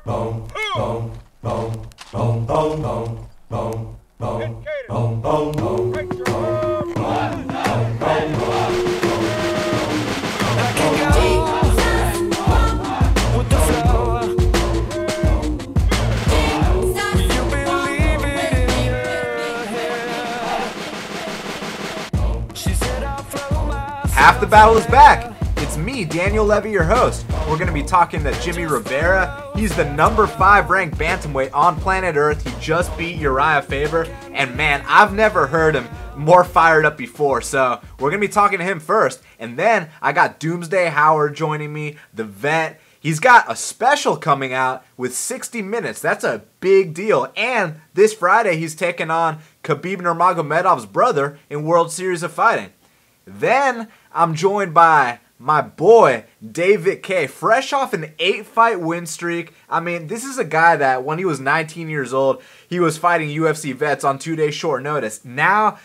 Half the battle is back. It's me, Daniel Levi, your host. We're going to be talking to Jimmie Rivera. He's the number 5 ranked bantamweight on planet Earth. He just beat Urijah Faber. And man, I've never heard him more fired up before. So we're going to be talking to him first. And then I got Doomsday Howard joining me, the vet. He's got a special coming out with 60 minutes. That's a big deal. And this Friday, he's taking on Khabib Nurmagomedov's brother in World Series of Fighting. Then I'm joined by my boy, Dave Vitkay, fresh off an 8-fight win streak. I mean, this is a guy that when he was 19 years old, he was fighting UFC vets on 2 days short notice. Now,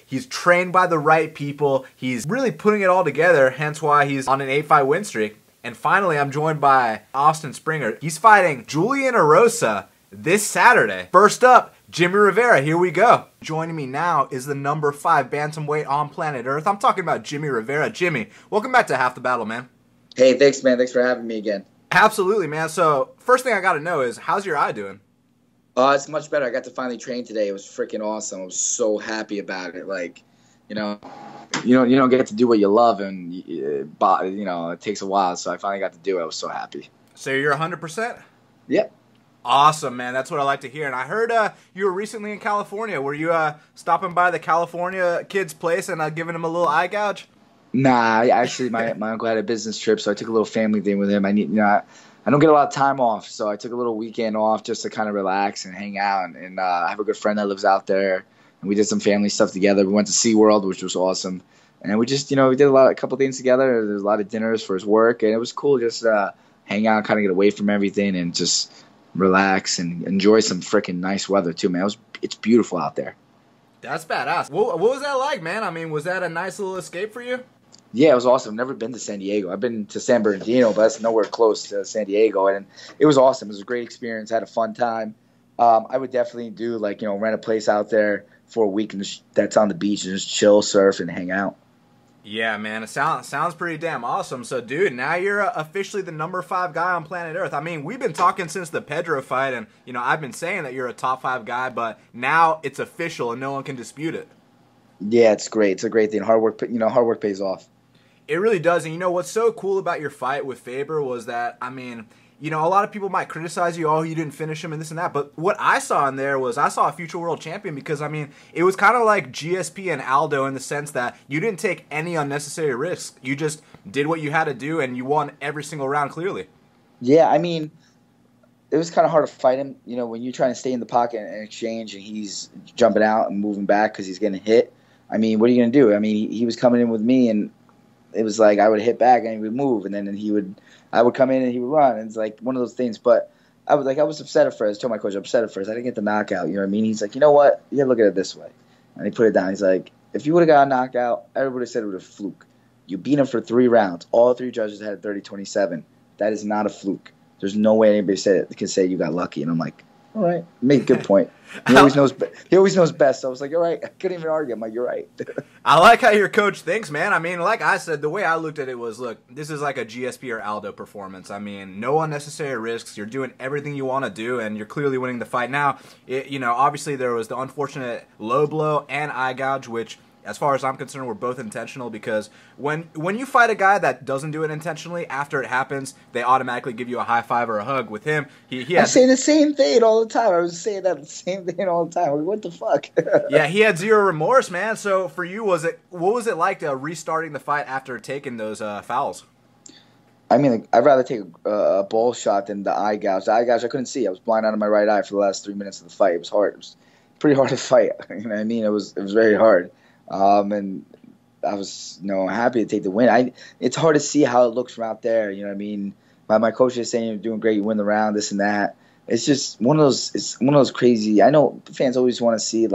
he's trained by the right people. He's really putting it all together, hence why he's on an 8-fight win streak. And finally, I'm joined by Austin Springer. He's fighting Julian Erosa this Saturday. First up, Jimmie Rivera, here we go. Joining me now is the number 5 bantamweight on planet Earth. I'm talking about Jimmie Rivera. Jimmie, welcome back to Half the Battle, man. Hey, thanks, man. Thanks for having me again. Absolutely, man. So, first thing I got to know is, how's your eye doing? It's much better. I got to finally train today. It was freaking awesome. I was so happy about it. Like, you don't get to do what you love, and it takes a while. So I finally got to do it. I was so happy. So you're 100%? Yep. Awesome, man. That's what I like to hear. And I heard you were recently in California. Were you stopping by the California kid's place and giving him a little eye gouge? Nah, actually, my uncle had a business trip, so I took a little family thing with him. I don't get a lot of time off, so I took a little weekend off just to kind of relax and hang out. And I have a good friend that lives out there, and we did some family stuff together. We went to SeaWorld, which was awesome. And we just, we did a couple things together. There was a lot of dinners for his work, and it was cool just hang out, kind of get away from everything, and just relax and enjoy some freaking nice weather too, man. It's beautiful out there. That's badass. What was that like, man? I mean, was that a nice little escape for you? Yeah, it was awesome. I've never been to San Diego. I've been to San Bernardino, but that's nowhere close to San Diego, and it was awesome. It was a great experience. I had a fun time. I would definitely do rent a place out there for a week and that's on the beach and just chill, surf, and hang out. Yeah, man, it sounds pretty damn awesome. So, dude, now you're officially the number 5 guy on planet Earth. I mean, we've been talking since the Pedro fight, and, I've been saying that you're a top 5 guy, but now it's official and no one can dispute it. Yeah, it's great. It's a great thing. Hard work pays off. It really does. And, what's so cool about your fight with Faber was that, I mean, a lot of people might criticize you, oh, you didn't finish him and this and that. But what I saw in there was I saw a future world champion because, I mean, it was kind of like GSP and Aldo in the sense that you didn't take any unnecessary risks. You just did what you had to do, and you won every single round clearly. Yeah, I mean, it was kind of hard to fight him. When you're trying to stay in the pocket and exchange, and he's jumping out and moving back because he's getting hit. I mean, what are you going to do? I mean, he was coming in with me, and it was like I would hit back and he would move, and then I would come in and he would run. And it's like one of those things. But I was upset at first. I told my coach, I'm upset at first. I didn't get the knockout. You know what I mean? He's like, you know what? You got to look at it this way. And he put it down. He's like, if you would have got a knockout, everybody said it was a fluke. You beat him for 3 rounds. All 3 judges had 30-27. That is not a fluke. There's no way anybody can say you got lucky. And I'm like, all right, make a good point. He always knows best. So I was like, all right. I couldn't even argue. I'm like, you're right. I like how your coach thinks, man. I mean, like I said, the way I looked at it was, look, this is like a GSP or Aldo performance. I mean, no unnecessary risks. You're doing everything you want to do, and you're clearly winning the fight. Now, obviously there was the unfortunate low blow and eye gouge, which, as far as I'm concerned, were both intentional because when you fight a guy that doesn't do it intentionally, after it happens, they automatically give you a high five or a hug. With him, I say the same thing all the time. I was saying that same thing all the time. Like, what the fuck? Yeah, he had zero remorse, man. So for you, what was it like to restarting the fight after taking those fouls? I mean, I'd rather take a ball shot than the eye gouge. The eye gouge, I couldn't see. I was blind out of my right eye for the last 3 minutes of the fight. It was hard. It was pretty hard to fight. You know what I mean? It was very hard. And I was, happy to take the win. It's hard to see how it looks from out there. You know what I mean? My coach is saying you're doing great, you win the round, this and that. It's just one of those crazy. I know fans always want to see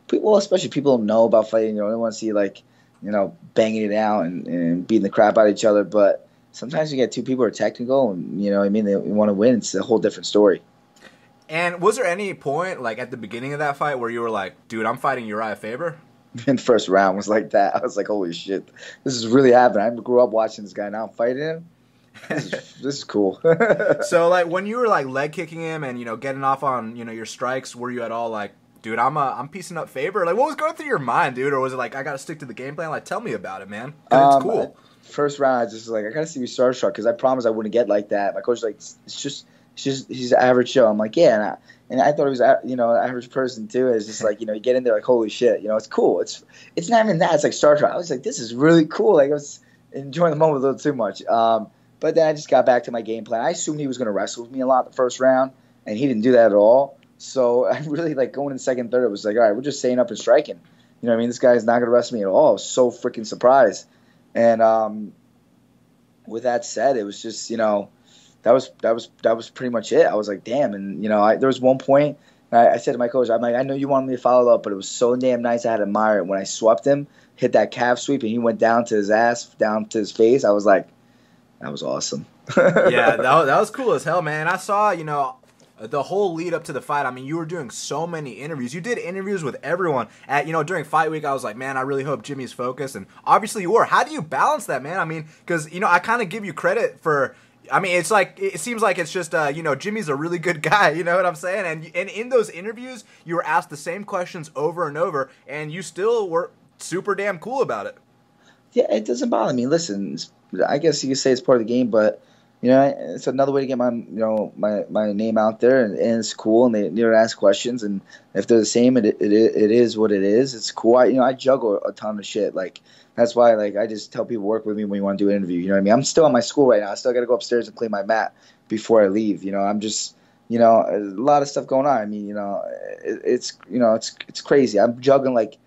people, especially people who know about fighting. They want to see banging it out and beating the crap out of each other. But sometimes you get two people who are technical, and you know what I mean, they want to win. It's a whole different story. And was there any point, like at the beginning of that fight, where you were like, dude, I'm fighting Urijah Faber? In the first round was like that. I was like, holy shit, this is really happening. I grew up watching this guy. Now I'm fighting him. This is cool. So like when you were like leg kicking him and getting off on your strikes, were you at all like, dude, I'm piecing up Faber? Like what was going through your mind, dude? Or was it like I got to stick to the game plan? Like tell me about it, man. 'Cause it's cool. First round, I just was like, I gotta see me starstruck because I promised I wouldn't get like that. My coach was like, it's just he's an average show. I'm like, yeah, and I thought he was an average person too. It's just like you get in there like holy shit, it's cool. It's not even that. It's like starstruck. I was like, this is really cool. Like I was enjoying the moment a little too much. But then I just got back to my game plan. I assumed he was going to wrestle with me a lot the first round, and he didn't do that at all. So I really, like, going in the second, third, it was like, all right, we're just staying up and striking. You know what I mean? This guy's not going to wrestle me at all. I was so freaking surprised. And with that said, it was just, that was pretty much it. I was like, damn. And, there was one point I said to my coach, I'm like, I know you wanted me to follow up, but it was so damn nice I had to admire it. When I swept him, hit that calf sweep, and he went down to his ass, down to his face, I was like, that was awesome. Yeah, that was cool as hell, man. I saw, the whole lead up to the fight. I mean, you were doing so many interviews. You did interviews with everyone. During fight week, I was like, man, I really hope Jimmy's focused. And obviously you were. How do you balance that, man? I mean, because, I kind of give you credit for, it's like, it seems like it's just, Jimmy's a really good guy. You know what I'm saying? And in those interviews, you were asked the same questions over and over, and you still were super damn cool about it. Yeah, it doesn't bother me. Listen, I guess you could say it's part of the game, but it's another way to get my my name out there, and it's cool. And they ask questions, and if they're the same, it is what it is. It's cool. I juggle a ton of shit. Like that's why I just tell people work with me when you want to do an interview. You know what I mean? I'm still at my school right now. I still got to go upstairs and clean my mat before I leave. I'm just a lot of stuff going on. I mean it's crazy. I'm juggling like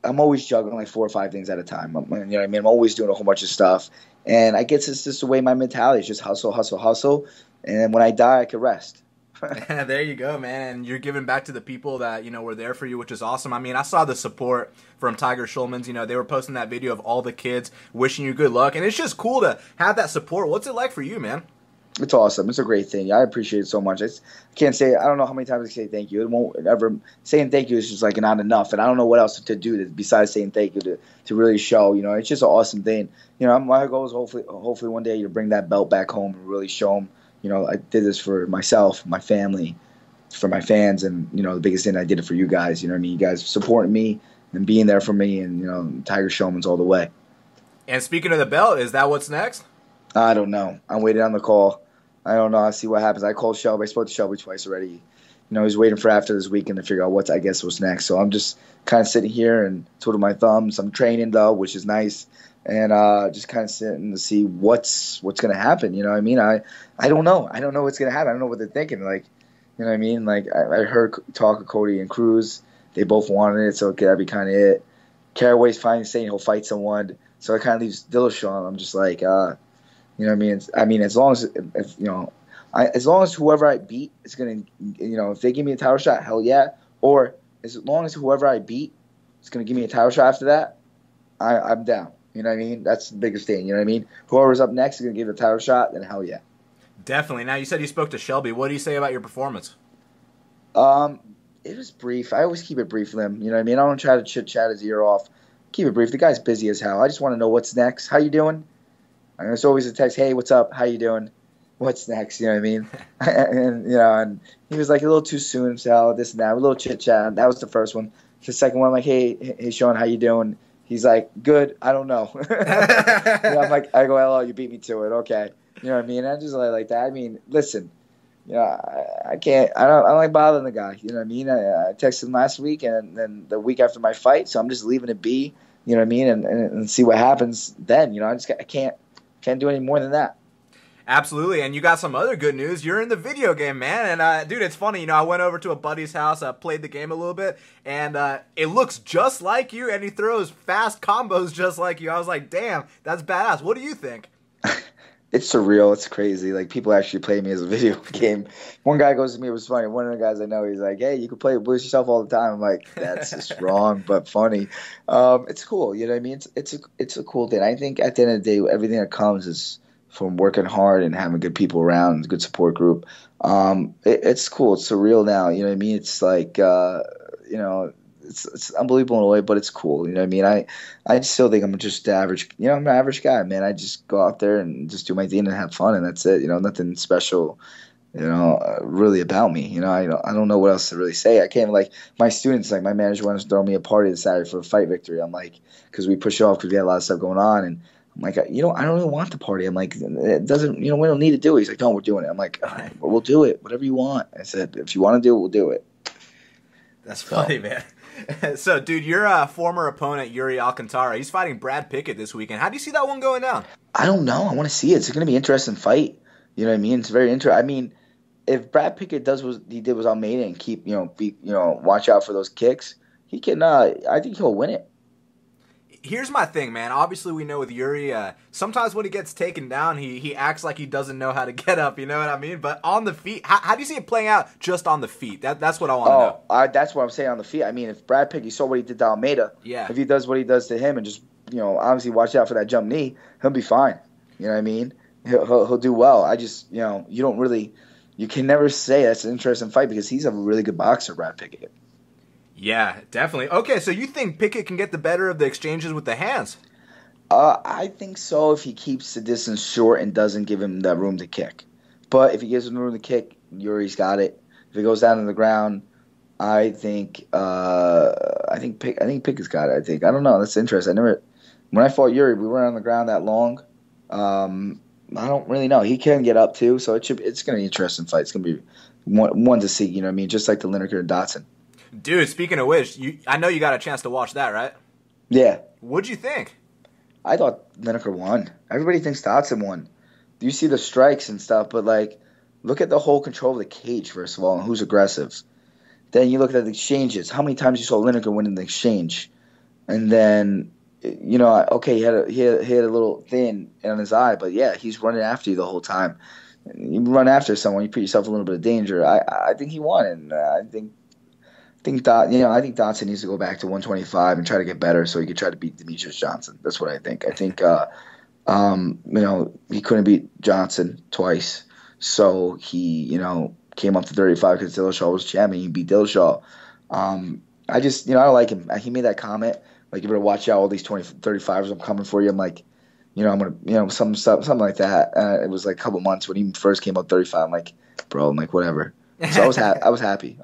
I'm always juggling like 4 or 5 things at a time. You know what I mean? I'm always doing a whole bunch of stuff. And I guess it's just the way my mentality is, just hustle, hustle, hustle. And when I die, I can rest. There you go, man. And you're giving back to the people that, were there for you, which is awesome. I mean, I saw the support from Tiger Schulman's. They were posting that video of all the kids wishing you good luck. And it's just cool to have that support. What's it like for you, man? It's awesome. It's a great thing. I appreciate it so much. I can't say, I don't know how many times I say thank you. It won't ever, saying thank you is just like not enough. And I don't know what else to do besides saying thank you to really show, it's just an awesome thing. My goal is hopefully one day to bring that belt back home and really show them, I did this for myself, my family, for my fans. And, the biggest thing, I did it for you guys. You know what I mean? You guys supporting me and being there for me, and, Tiger Schulman's all the way. And speaking of the belt, is that what's next? I don't know. I'm waiting on the call. I don't know. I'll see what happens. I called Shelby. I spoke to Shelby twice already. He's waiting for after this weekend to figure out what's next. So I'm just kind of sitting here and twiddling my thumbs. I'm training though, which is nice, and just kind of sitting to see what's going to happen. You know what I mean? I don't know. I don't know what's going to happen. I don't know what they're thinking. Like, you know what I mean? Like I heard talk of Cody and Cruz. They both wanted it, so okay, that'd be kind of it. Caraway's finally saying he'll fight someone, so it kind of leaves Dillashaw. I'm just like, you know what I mean? As long as whoever I beat is gonna, if they give me a title shot, hell yeah. Or as long as whoever I beat is gonna give me a title shot after that, I'm down. You know what I mean? That's the biggest thing. You know what I mean? Whoever's up next is gonna give a title shot, then hell yeah. Definitely. Now you said you spoke to Shelby. What do you say about your performance? It was brief. I always keep it brief with him. You know what I mean? I don't try to chit chat his ear off. Keep it brief. The guy's busy as hell. I just want to know what's next. How you doing? And it's always a text, hey, what's up? How you doing? What's next? You know what I mean? and he was like a little too soon, so this and that, a little chit-chat. That was the first one. The second one, I'm like, hey, Sean, how you doing? He's like, good, I don't know. I'm like, I go, hello, you beat me to it, okay. You know what I mean? I just like that. I mean, listen, I can't, I don't like bothering the guy. You know what I mean? I texted him last week and then the week after my fight, so I'm just leaving it be, you know what I mean, and see what happens then. I can't do any more than that. Absolutely, and you got some other good news. You're in the video game, man. And, dude, it's funny. I went over to a buddy's house, played the game a little bit, and it looks just like you, and he throws fast combos just like you. I was like, damn, that's badass. What do you think? It's surreal. It's crazy. Like, people actually play me as a video game. One guy goes to me, it was funny. One of the guys I know, he's like, hey, you can play with yourself all the time. I'm like, that's just wrong, but funny. It's cool. You know what I mean? It's a cool thing. I think at the end of the day, everything that comes is from working hard and having good people around, good support group. It's cool. It's surreal now. You know what I mean? It's like you know, it's unbelievable in a way, but it's cool. You know what I mean? I still think I'm just the average. You know, I'm an average guy, man. I just go out there and just do my thing and have fun, and that's it. You know, nothing special. Really about me. I don't know what else to really say. I can't like my students, like my manager wants to throw me a party this Saturday for a fight victory. I'm like, because we push it off because we had a lot of stuff going on, and I'm like, I don't really want the party. I'm like, it doesn't, we don't need to do it. He's like, no, we're doing it. I'm like, all right, well, we'll do it, whatever you want. I said, if you want to do it, we'll do it. That's funny, man. So, dude, your former opponent, Yuri Alcantara, he's fighting Brad Pickett this weekend. How do you see that one going down? I don't know. I want to see it. It's going to be an interesting fight. You know what I mean? It's very interesting. I mean, if Brad Pickett does what he did with Almeida and keep, watch out for those kicks, he can. I think he'll win it. Here's my thing, man. Obviously, we know with Yuri, sometimes when he gets taken down, he acts like he doesn't know how to get up. You know what I mean? But on the feet, how do you see it playing out just on the feet? That's what I want to know. That's what I'm saying on the feet. I mean, if Brad Pickett, you saw what he did to Almeida. Yeah. If he does what he does to him and just, obviously watch out for that jump knee, he'll be fine. You know what I mean? He'll do well. I just, you can never say that's an interesting fight because he's a really good boxer, Brad Pickett. Yeah, definitely. Okay, so you think Pickett can get the better of the exchanges with the hands? I think so if he keeps the distance short and doesn't give him that room to kick. But if he gives him the room to kick, Yuri's got it. If he goes down to the ground, I think Pickett's got it. I don't know. That's interesting. When I fought Yuri, we weren't on the ground that long. I don't really know. He can get up too, so it's going to be an interesting fight. It's going to be one to see. You know what I mean? Just like the Lineker and Dotson. Dude, speaking of which, I know you got a chance to watch that, right? Yeah. What'd you think? I thought Lineker won. Everybody thinks Dotson won. You see the strikes and stuff, but look at the whole control of the cage first of all, and who's aggressive. Then you look at the exchanges. How many times you saw Lineker win in the exchange, and then okay, he had a little thin on his eye, but yeah, he's running after you the whole time. You run after someone, you put yourself in a little bit of danger. I think he won, and I think Dotson needs to go back to 125 and try to get better so he could try to beat Demetrius Johnson. That's what I think. I think he couldn't beat Johnson twice, so he came up to 35 because Dillashaw was champion. He beat Dillashaw. I don't like him. He made that comment like, you better watch out, all these 35ers. I'm coming for you. I'm like, I'm gonna something like that. It was like a couple months when he first came up 35. I'm like, bro, whatever. So I was happy.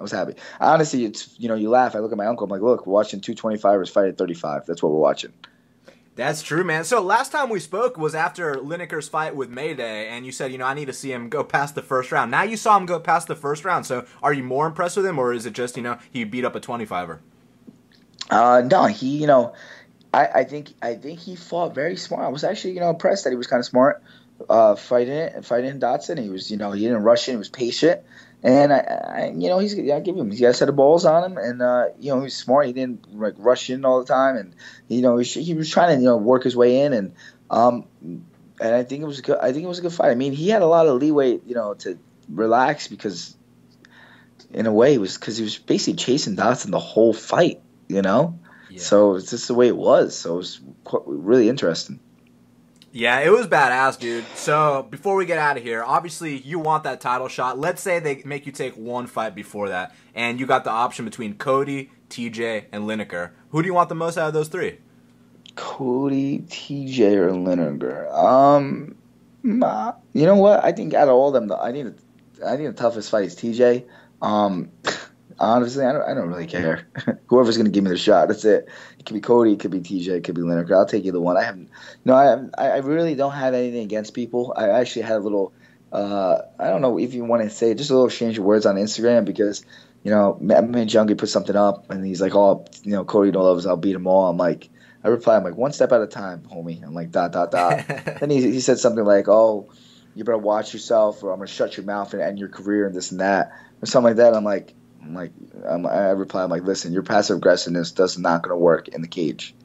Honestly, it's you laugh. I look at my uncle. I'm like, look, we're watching 225ers fight at 35. That's what we're watching. That's true, man. So last time we spoke was after Lineker's fight with Mayday, and you said, I need to see him go past the first round. Now you saw him go past the first round. So are you more impressed with him, or is it just he beat up a 25er? No, I think he fought very smart. I was actually impressed that he was kind of smart fighting Dotson. He was he didn't rush in. He was patient. And I give him. He got a set of balls on him, and he was smart. He didn't rush in all the time, and he was trying to work his way in, and I think it was good. I think it was a good fight. I mean, he had a lot of leeway, to relax because, in a way, it was because he was basically chasing Dotson the whole fight, Yeah. So it's just the way it was. So it was really interesting. Yeah, it was badass, dude. So, before we get out of here, obviously, you want that title shot. Let's say they make you take one fight before that, and you got the option between Cody, TJ, and Lineker. Who do you want the most out of those three? Cody, TJ, or Lineker? You know what? I think out of all of them, I think the toughest fight is TJ. Honestly, I don't really care. Whoever's gonna give me the shot, that's it. It could be Cody, it could be TJ, it could be Lineker. I'll take either one. I really don't have anything against people. I actually had a little, I don't know if you want to say it, just a little exchange of words on Instagram because, man, Junkie put something up and he's like, oh, Cody don't love us, I'll beat them all. I replied, I'm like, one step at a time, homie. I'm like, ... Then he said something like, oh, you better watch yourself or I'm gonna shut your mouth and end your career and this and that or something like that. I replied, I'm like, listen, your passive aggressiveness does not going to work in the cage.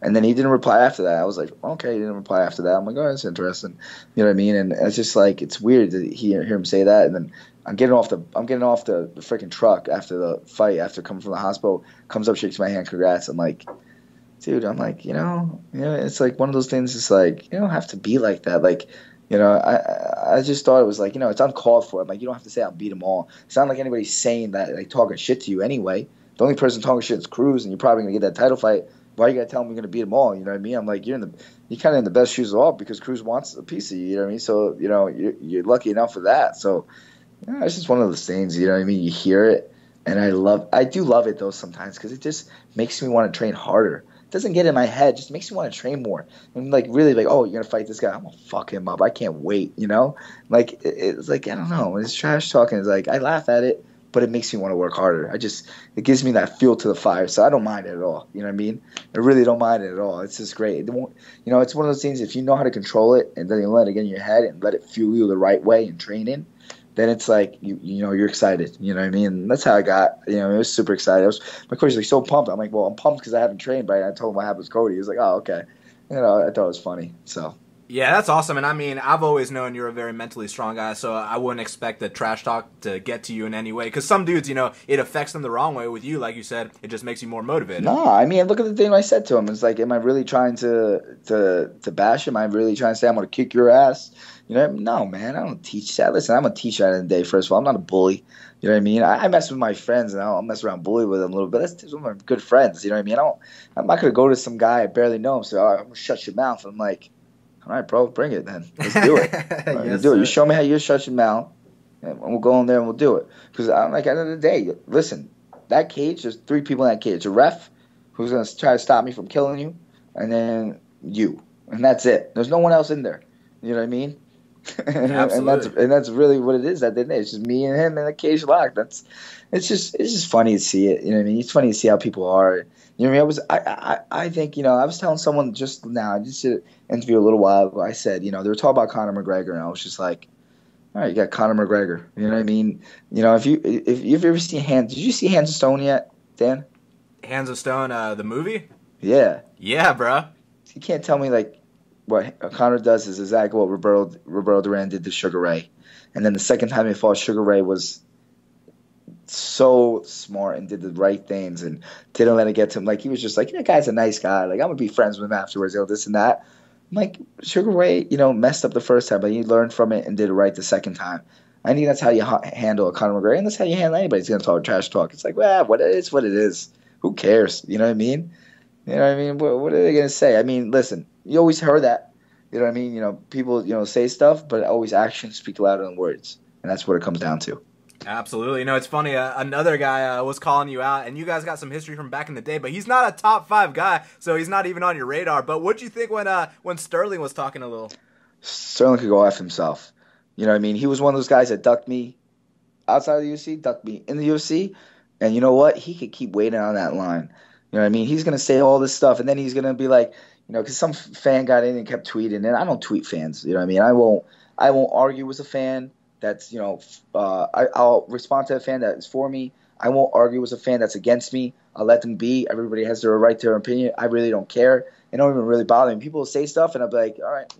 And then he didn't reply after that. I was like, okay, he didn't reply after that. I'm like, oh, that's interesting. You know what I mean? And it's just like, it's weird to hear him say that. And then I'm getting off the freaking truck after the fight, after coming from the hospital, comes up, shakes my hand, congrats. I'm like, dude, it's like one of those things. It's like, you don't have to be like that. Like, I just thought it was like, it's uncalled for. I'm like, you don't have to say I'll beat them all. It's not like anybody's saying that, like, talking shit to you anyway. The only person talking shit is Cruz, and you're probably gonna get that title fight. Why you gotta tell him you're gonna beat them all? You know what I mean? I'm like, you're kind of in the best shoes of all because Cruz wants a piece of you. You know what I mean? So you're lucky enough for that. So it's just one of those things. You know what I mean? You hear it, and I do love it though sometimes because it just makes me want to train harder. Doesn't get in my head, just makes me want to train more. And like really like, oh, you're gonna fight this guy, I'm gonna fuck him up. I can't wait, Like it's like I don't know. When it's trash talking, it's like I laugh at it, but it makes me want to work harder. It gives me that fuel to the fire, so I don't mind it at all. You know what I mean? I really don't mind it at all. It's just great. It's one of those things. If you know how to control it and then you let it get in your head and let it fuel you the right way in training, then it's like you're excited. You know what I mean? And that's how I got. It was super excited. My coach was like so pumped. I'm like, well, I'm pumped because I haven't trained, but I told him what happened with Cody. He was like, oh, okay. I thought it was funny. So. Yeah, that's awesome. And I mean, I've always known you're a very mentally strong guy, so I wouldn't expect the trash talk to get to you in any way. Because some dudes, it affects them the wrong way. With you, like you said, it just makes you more motivated. No, I mean, look at the thing I said to him. It's like, am I really trying to bash him? Am I really trying to say I'm going to kick your ass? No, man, I don't teach that. Listen, I'm going to teach that in the day, first of all. I'm not a bully. You know what I mean? I mess with my friends, and I'll mess around, bully with them a little bit. That's one of my good friends. You know what I mean? I'm not going to go to some guy I barely know and say, all right, I'm going to shut your mouth. I'm like, all right, bro, bring it then. Let's do it. Yes, do it. You show me how you shut your mouth, and we'll go in there and we'll do it. Because I'm like, at the end of the day, listen, that cage, there's 3 people in that cage. A ref who's going to try to stop me from killing you, and then you. And that's it. There's no one else in there. You know what I mean? Absolutely. and that's really what it is at the end of the day. It's just me and him in a cage locked. It's just funny to see it. You know what I mean? It's funny to see how people are. You know what I mean? I think, I was telling someone just now, I just did an interview a little while ago. I said, they were talking about Conor McGregor, and I was just like, all right, you got Conor McGregor. You know what I mean? If you've ever seen did you see Hands of Stone yet, Dan? Hands of Stone, the movie? Yeah. Yeah, bro. You can't tell me like what Conor does is exactly what Roberto Duran did to Sugar Ray. And then the second time he fought, Sugar Ray was so smart and did the right things and didn't let it get to him. Like, he was just like, that guy's a nice guy. Like, I'm going to be friends with him afterwards, this and that. I'm like, Sugar Ray, messed up the first time, but he learned from it and did it right the second time. I think that's how you handle a Conor McGregor, and that's how you handle anybody who's going to talk trash talk. It's like, well, what it is. Who cares? You know what I mean? You know what I mean? What are they going to say? I mean, listen, you always heard that. You know what I mean? People, say stuff, but always actions speak louder than words. And that's what it comes down to. Absolutely. It's funny. Another guy was calling you out, and you guys got some history from back in the day, but he's not a top 5 guy, so he's not even on your radar. But what'd you think when Sterling was talking a little? Sterling could go F himself. You know what I mean? He was one of those guys that ducked me outside of the UFC, ducked me in the UFC. And you know what? He could keep waiting on that line. You know what I mean? He's going to say all this stuff, and then he's going to be like, because some fan got in and kept tweeting, and I don't tweet fans. You know what I mean? I won't argue with a fan that's, I'll respond to a fan that is for me. I won't argue with a fan that's against me. I'll let them be. Everybody has their right to their opinion. I really don't care. It don't even really bother me. People will say stuff, and I'll be like, all right,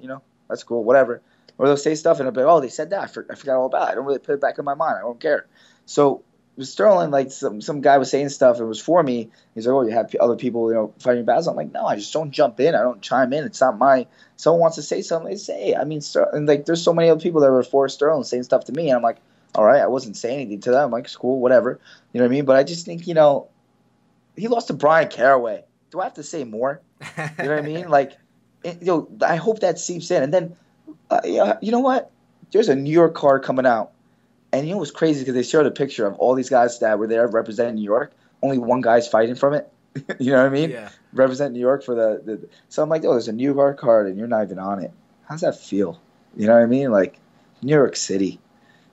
that's cool, whatever. Or they'll say stuff, and I'll be like, oh, they said that. I forgot all about it. I don't really put it back in my mind. I don't care. So with Sterling, like some guy was saying stuff, it was for me. He's like, oh, you have other people, fighting battles. I'm like, no, I just don't jump in. I don't chime in. It's not my. Someone wants to say something, they say. I mean, Sterling, like, there's so many other people that were for Sterling saying stuff to me, and I'm like, all right, I wasn't saying anything to them. I'm like, it's cool, whatever. You know what I mean? But I just think, he lost to Brian Caraway. Do I have to say more? You know what I mean? Like, I hope that seeps in. And then, you know what? There's a New York card coming out. And what's crazy because they showed a picture of all these guys that were there representing New York. Only one guy's fighting from it. You know what I mean? Yeah. Representing New York for the. So I'm like, oh, there's a New York card and you're not even on it. How's that feel? You know what I mean? Like, New York City.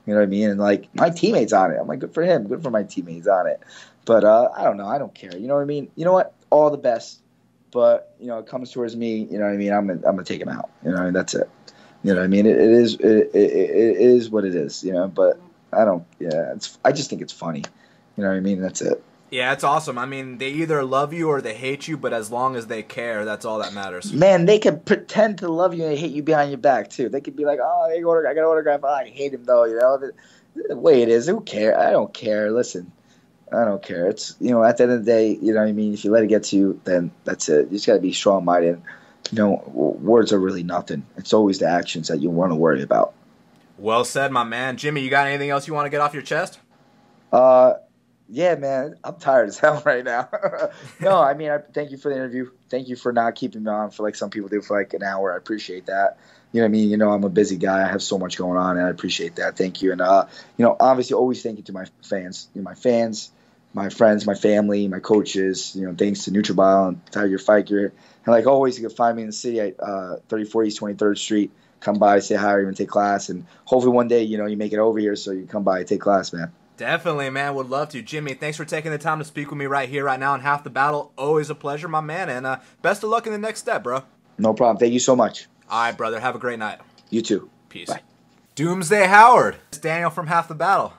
You know what I mean? And like, my teammate's on it. I'm like, good for him. Good for my teammates on it. But I don't know. I don't care. You know what I mean? You know what? All the best. But it comes towards me. You know what I mean? I'm gonna take him out. You know what I mean? That's it. You know what I mean? It is what it is. But I don't. Yeah. I just think it's funny. You know what I mean? That's it. Yeah, it's awesome. I mean, they either love you or they hate you, but as long as they care, that's all that matters. Man, they can pretend to love you and hate you behind your back too. They could be like, "Oh, I got an autograph. Oh, I hate him though." The way it is. Who cares? I don't care. Listen, I don't care. It's at the end of the day, you know what I mean. If you let it get to you, then that's it. You just gotta be strong-minded. words are really nothing. It's always the actions that you want to worry about. Well said, my man. Jimmy, you got anything else you want to get off your chest? Yeah, man, I'm tired as hell right now. No, I mean, thank you for the interview. Thank you for not keeping me on for like some people do for like an hour. I appreciate that. You know what I mean? I'm a busy guy. I have so much going on, and I appreciate that. Thank you. And, obviously always thank you to my fans. My fans, my friends, my family, my coaches, thanks to NutriBio and Tiger Fight Gear. And like always, you can find me in the city at 34 East 23rd Street. Come by, say hi, or even take class. And hopefully one day, you make it over here so you can come by and take class, man. Definitely, man. Would love to. Jimmy, thanks for taking the time to speak with me right here, right now on Half the Battle. Always a pleasure, my man. And best of luck in the next step, bro. No problem. Thank you so much. All right, brother. Have a great night. You too. Peace. Bye. Doomsday Howard. It's Daniel from Half the Battle.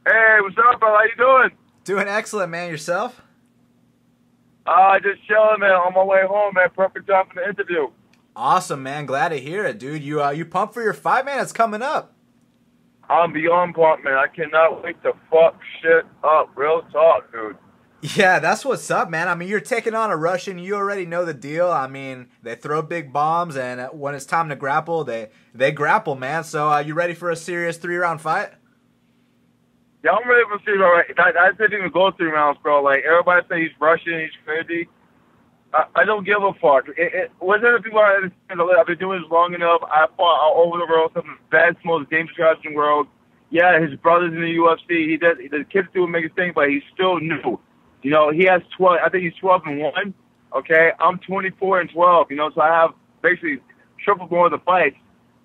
Hey, what's up, bro? How you doing? Doing excellent, man. Yourself? Just chilling, man. On my way home, man. Perfect time for the interview. Awesome, man. Glad to hear it, dude. You pumped for your fight, man? It's coming up. I'm beyond pumped, man. I cannot wait to fuck shit up. Real talk, dude. Yeah, that's what's up, man. I mean, you're taking on a Russian. You already know the deal. I mean, they throw big bombs, and when it's time to grapple, they grapple, man. So you ready for a serious 3-round fight? Yeah, I'm ready for 3 rounds. I didn't even go 3 rounds, bro. Like, everybody say he's Russian, he's crazy. I don't give a fuck. Wasn't the people I understand? I've been doing this long enough. I fought all over the world, some of the best, most dangerous guys in the world. Yeah, his brother's in the UFC. The kids do make a thing, but he's still new. He has 12. I think he's 12-1. Okay, I'm 24-12. So I have basically triple more of the fights.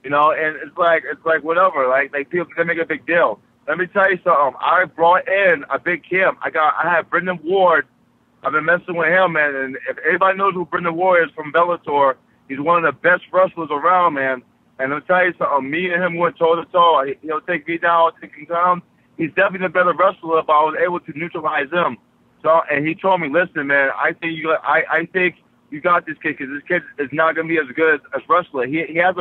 And it's like whatever. Like people they make a big deal. Let me tell you something. I brought in a big camp. I had Brendan Ward. I've been messing with him, man. And if anybody knows who Brendan Ward is from Bellator, he's one of the best wrestlers around, man. And let me tell you something. Me and him went toe-to-toe. He'll take me down, I'll take him down. He's definitely a better wrestler, but I was able to neutralize him. So, and he told me, listen, man, I think you got this kid because this kid is not going to be as good as wrestler. He has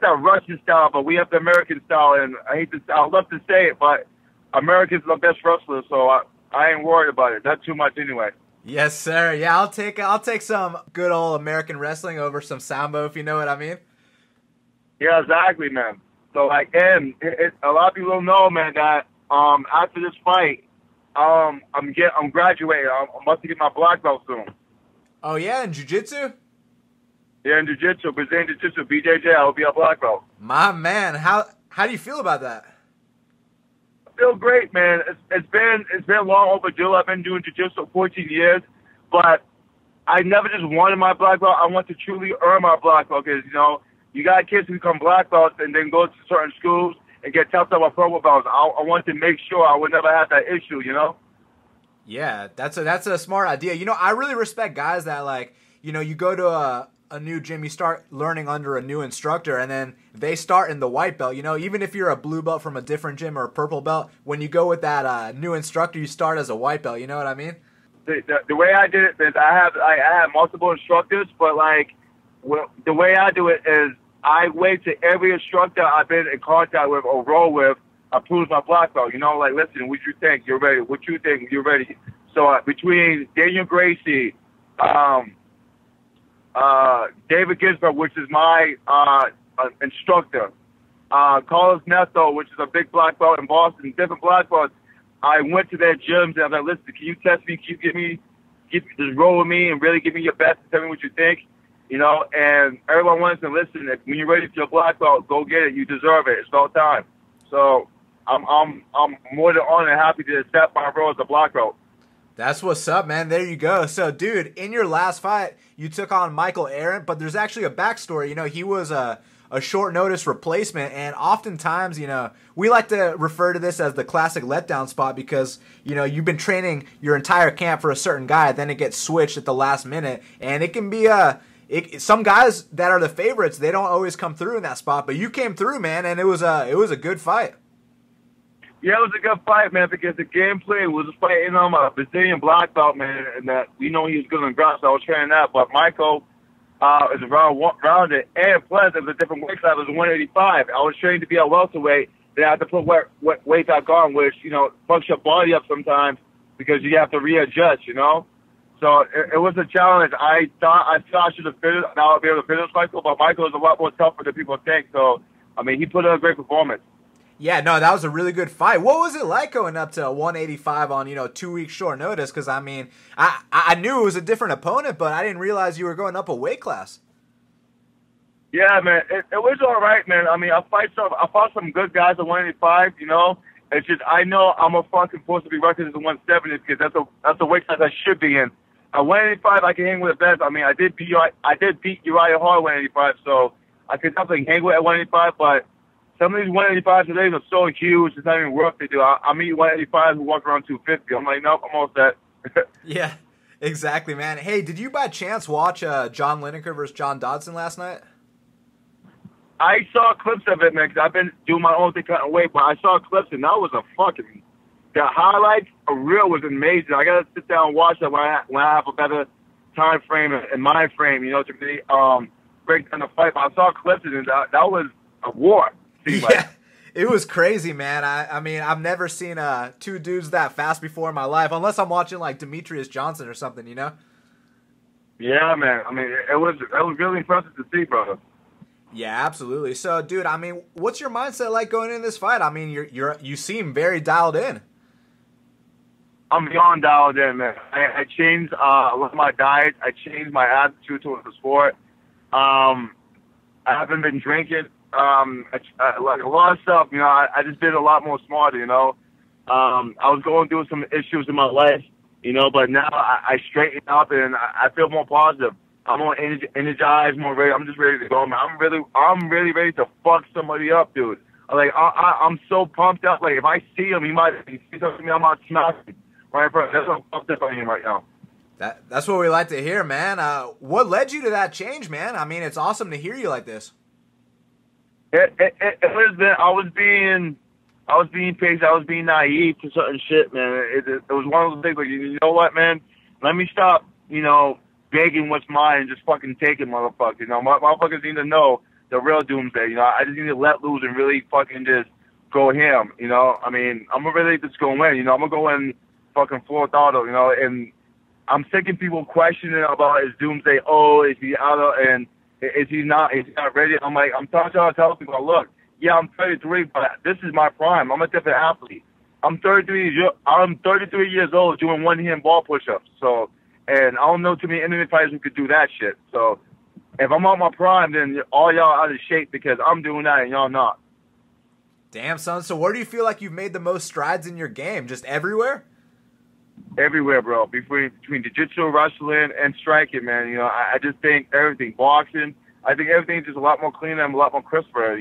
that Russian style, but we have the American style. And I love to say it, but Americans are the best wrestlers, so I ain't worried about it. Not too much anyway. Yes, sir. Yeah, I'll take some good old American wrestling over some sambo, if you know what I mean. Yeah, exactly, man. So and a lot of people don't know, man, that after this fight, I'm graduating. I'm about to get my black belt soon. Oh yeah, in jiu-jitsu? Yeah, in jiu-jitsu, Brazilian jiu-jitsu, BJJ. I'll be a black belt. My man, how do you feel about that? Feel great, man. It's been long overdue. I've been doing jiu-jitsu for 14 years, but I never just wanted my black belt. I want to truly earn my black belt because you got kids who become black belts and then go to certain schools and get toughed up with purple belts. I want to make sure I would never have that issue. Yeah, that's a smart idea. I really respect guys that you go to a new gym, you start learning under a new instructor, and then they start in the white belt. Even if you're a blue belt from a different gym or a purple belt, when you go with that new instructor, you start as a white belt. You know what I mean? The way I did it is I have multiple instructors, but the way I do it is I wait to every instructor I've been in contact with or roll with approves my black belt. Listen, what you think? You're ready. What you think? You're ready. So between Daniel Gracie, David Ginsburg, which is my instructor, Carlos Neto, which is a big black belt in Boston, different black belts. I went to their gyms and I was like, listen, can you test me? Can you just roll with me and really give me your best and tell me what you think? And everyone wants to listen. When you're ready for your black belt, go get it. You deserve it. It's about time. So I'm more than honored and happy to accept my role as a black belt. That's what's up, man. There you go. So, dude, in your last fight, you took on Michael Arendt, but there's actually a backstory. He was a short notice replacement, and oftentimes, we like to refer to this as the classic letdown spot because, you've been training your entire camp for a certain guy, then it gets switched at the last minute, and it can be some guys that are the favorites, they don't always come through in that spot, but you came through, man, and it was a good fight. Yeah, it was a good fight, man, because the gameplay was fighting on a Brazilian black belt, man, and that we know he was good in grass, so I was training that, but Michael is rounded, and plus it was a different weight class, it was 185. I was trained to be a welterweight, then I had to put weight back on, which, fucks your body up sometimes because you have to readjust, So So it was a challenge. I thought I should have finished. Now I'll be able to finish Michael, but Michael is a lot more tougher than people think. So, I mean, he put in a great performance. Yeah, no, that was a really good fight. What was it like going up to 185 on 2 weeks short notice? Because I mean, I knew it was a different opponent, but I didn't realize you were going up a weight class. Yeah, man, it was all right, man. I mean, I fought some good guys at 185. It's just I know I'm supposed to be reckoned as a 170 because that's the weight class I should be in. At 185, I can hang with the best. I mean, I did beat Urijah hard at 185, so I could definitely hang with at 185. But some of these 185s today are so huge, it's not even worth it, dude. I meet 185s who walk around 250. I'm like, nope, I'm all set. Yeah, exactly, man. Hey, did you by chance watch John Lineker versus John Dodson last night? I saw clips of it, man, because I've been doing my own thing cutting weight, but I saw clips, and that was the highlights, a reel was amazing. I got to sit down and watch that when I have a better time frame and mind frame, to really break down the fight. But I saw clips, and that was a war. Yeah, it was crazy, man. I mean, I've never seen two dudes that fast before in my life, unless I'm watching, like, Demetrius Johnson or something, Yeah, man. I mean, it was really impressive to see, brother. Yeah, absolutely. So, dude, I mean, what's your mindset like going into this fight? I mean, you seem very dialed in. I'm beyond dialed in, man. I changed a lot of my diet. I changed my attitude towards the sport. I haven't been drinking. Like a lot of stuff, I just did a lot more smarter, I was going through some issues in my life, but now I straightened up and I feel more positive. I'm more energized, more ready. I'm just ready to go, man. I'm really ready to fuck somebody up, dude. I'm so pumped up. Like, if I see him, he see something to me, I'm not smacking right in front. That's what I'm pumped up on him right now. That's what we like to hear, man. What led you to that change, man? I mean, it's awesome to hear you like this. It was that I was being patient. I was being naive to certain shit, man. It was one of those things like, you know what, man? Let me stop, begging what's mine and just fucking take it, motherfucker. Motherfuckers need to know the real doomsday. I just need to let loose and really fucking just go ham. I mean, I'm really just going to win. I'm gonna go in fucking full throttle. And I'm sick of people questioning about his doomsday. Oh, is he out of and is he not ready? I'm like, I'm trying to tell people, look, yeah, I'm 33, but this is my prime. I'm a different athlete. I'm 33 years old doing one-hand ball push-ups. So, and I don't know too many MMA fighters who could do that shit. So, if I'm on my prime, then all y'all out of shape because I'm doing that and y'all not. Damn, son. So where do you feel like you've made the most strides in your game? Just everywhere? Everywhere, bro. Between jiu-jitsu, wrestling, and striking, man. I just think everything, boxing, I think everything's just a lot more cleaner and a lot more crisper,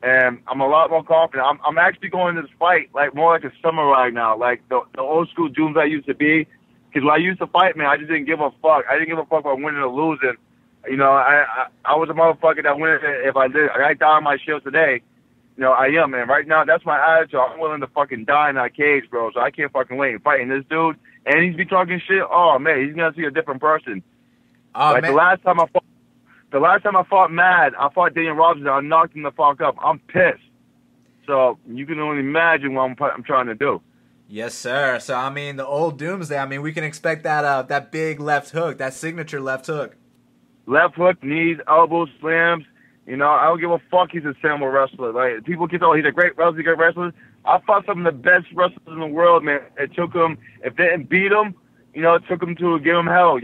And I'm a lot more confident. I'm actually going to this fight more like a samurai now, like the old school dooms I used to be. Because when I used to fight, man, I just didn't give a fuck. I didn't give a fuck about winning or losing. I was a motherfucker that wins if I did. I die on my shield today. I am, man. Right now, that's my attitude. I'm willing to fucking die in that cage, bro. So I can't fucking wait. Fighting this dude, and he's be talking shit. Oh man, he's gonna see a different person. Oh man. The last time I fought Mad, I fought Daniel Robinson. I knocked him the fuck up. I'm pissed. So you can only imagine what I'm trying to do. Yes, sir. So I mean, the old doomsday. I mean, we can expect that big left hook, that signature left hook. Left hook, knees, elbows, slams. I don't give a fuck. He's a samurai wrestler. Like, people keep saying, oh, he's a great wrestler. I fought some of the best wrestlers in the world, man. It took him, if they didn't beat him, it took him to give him hell,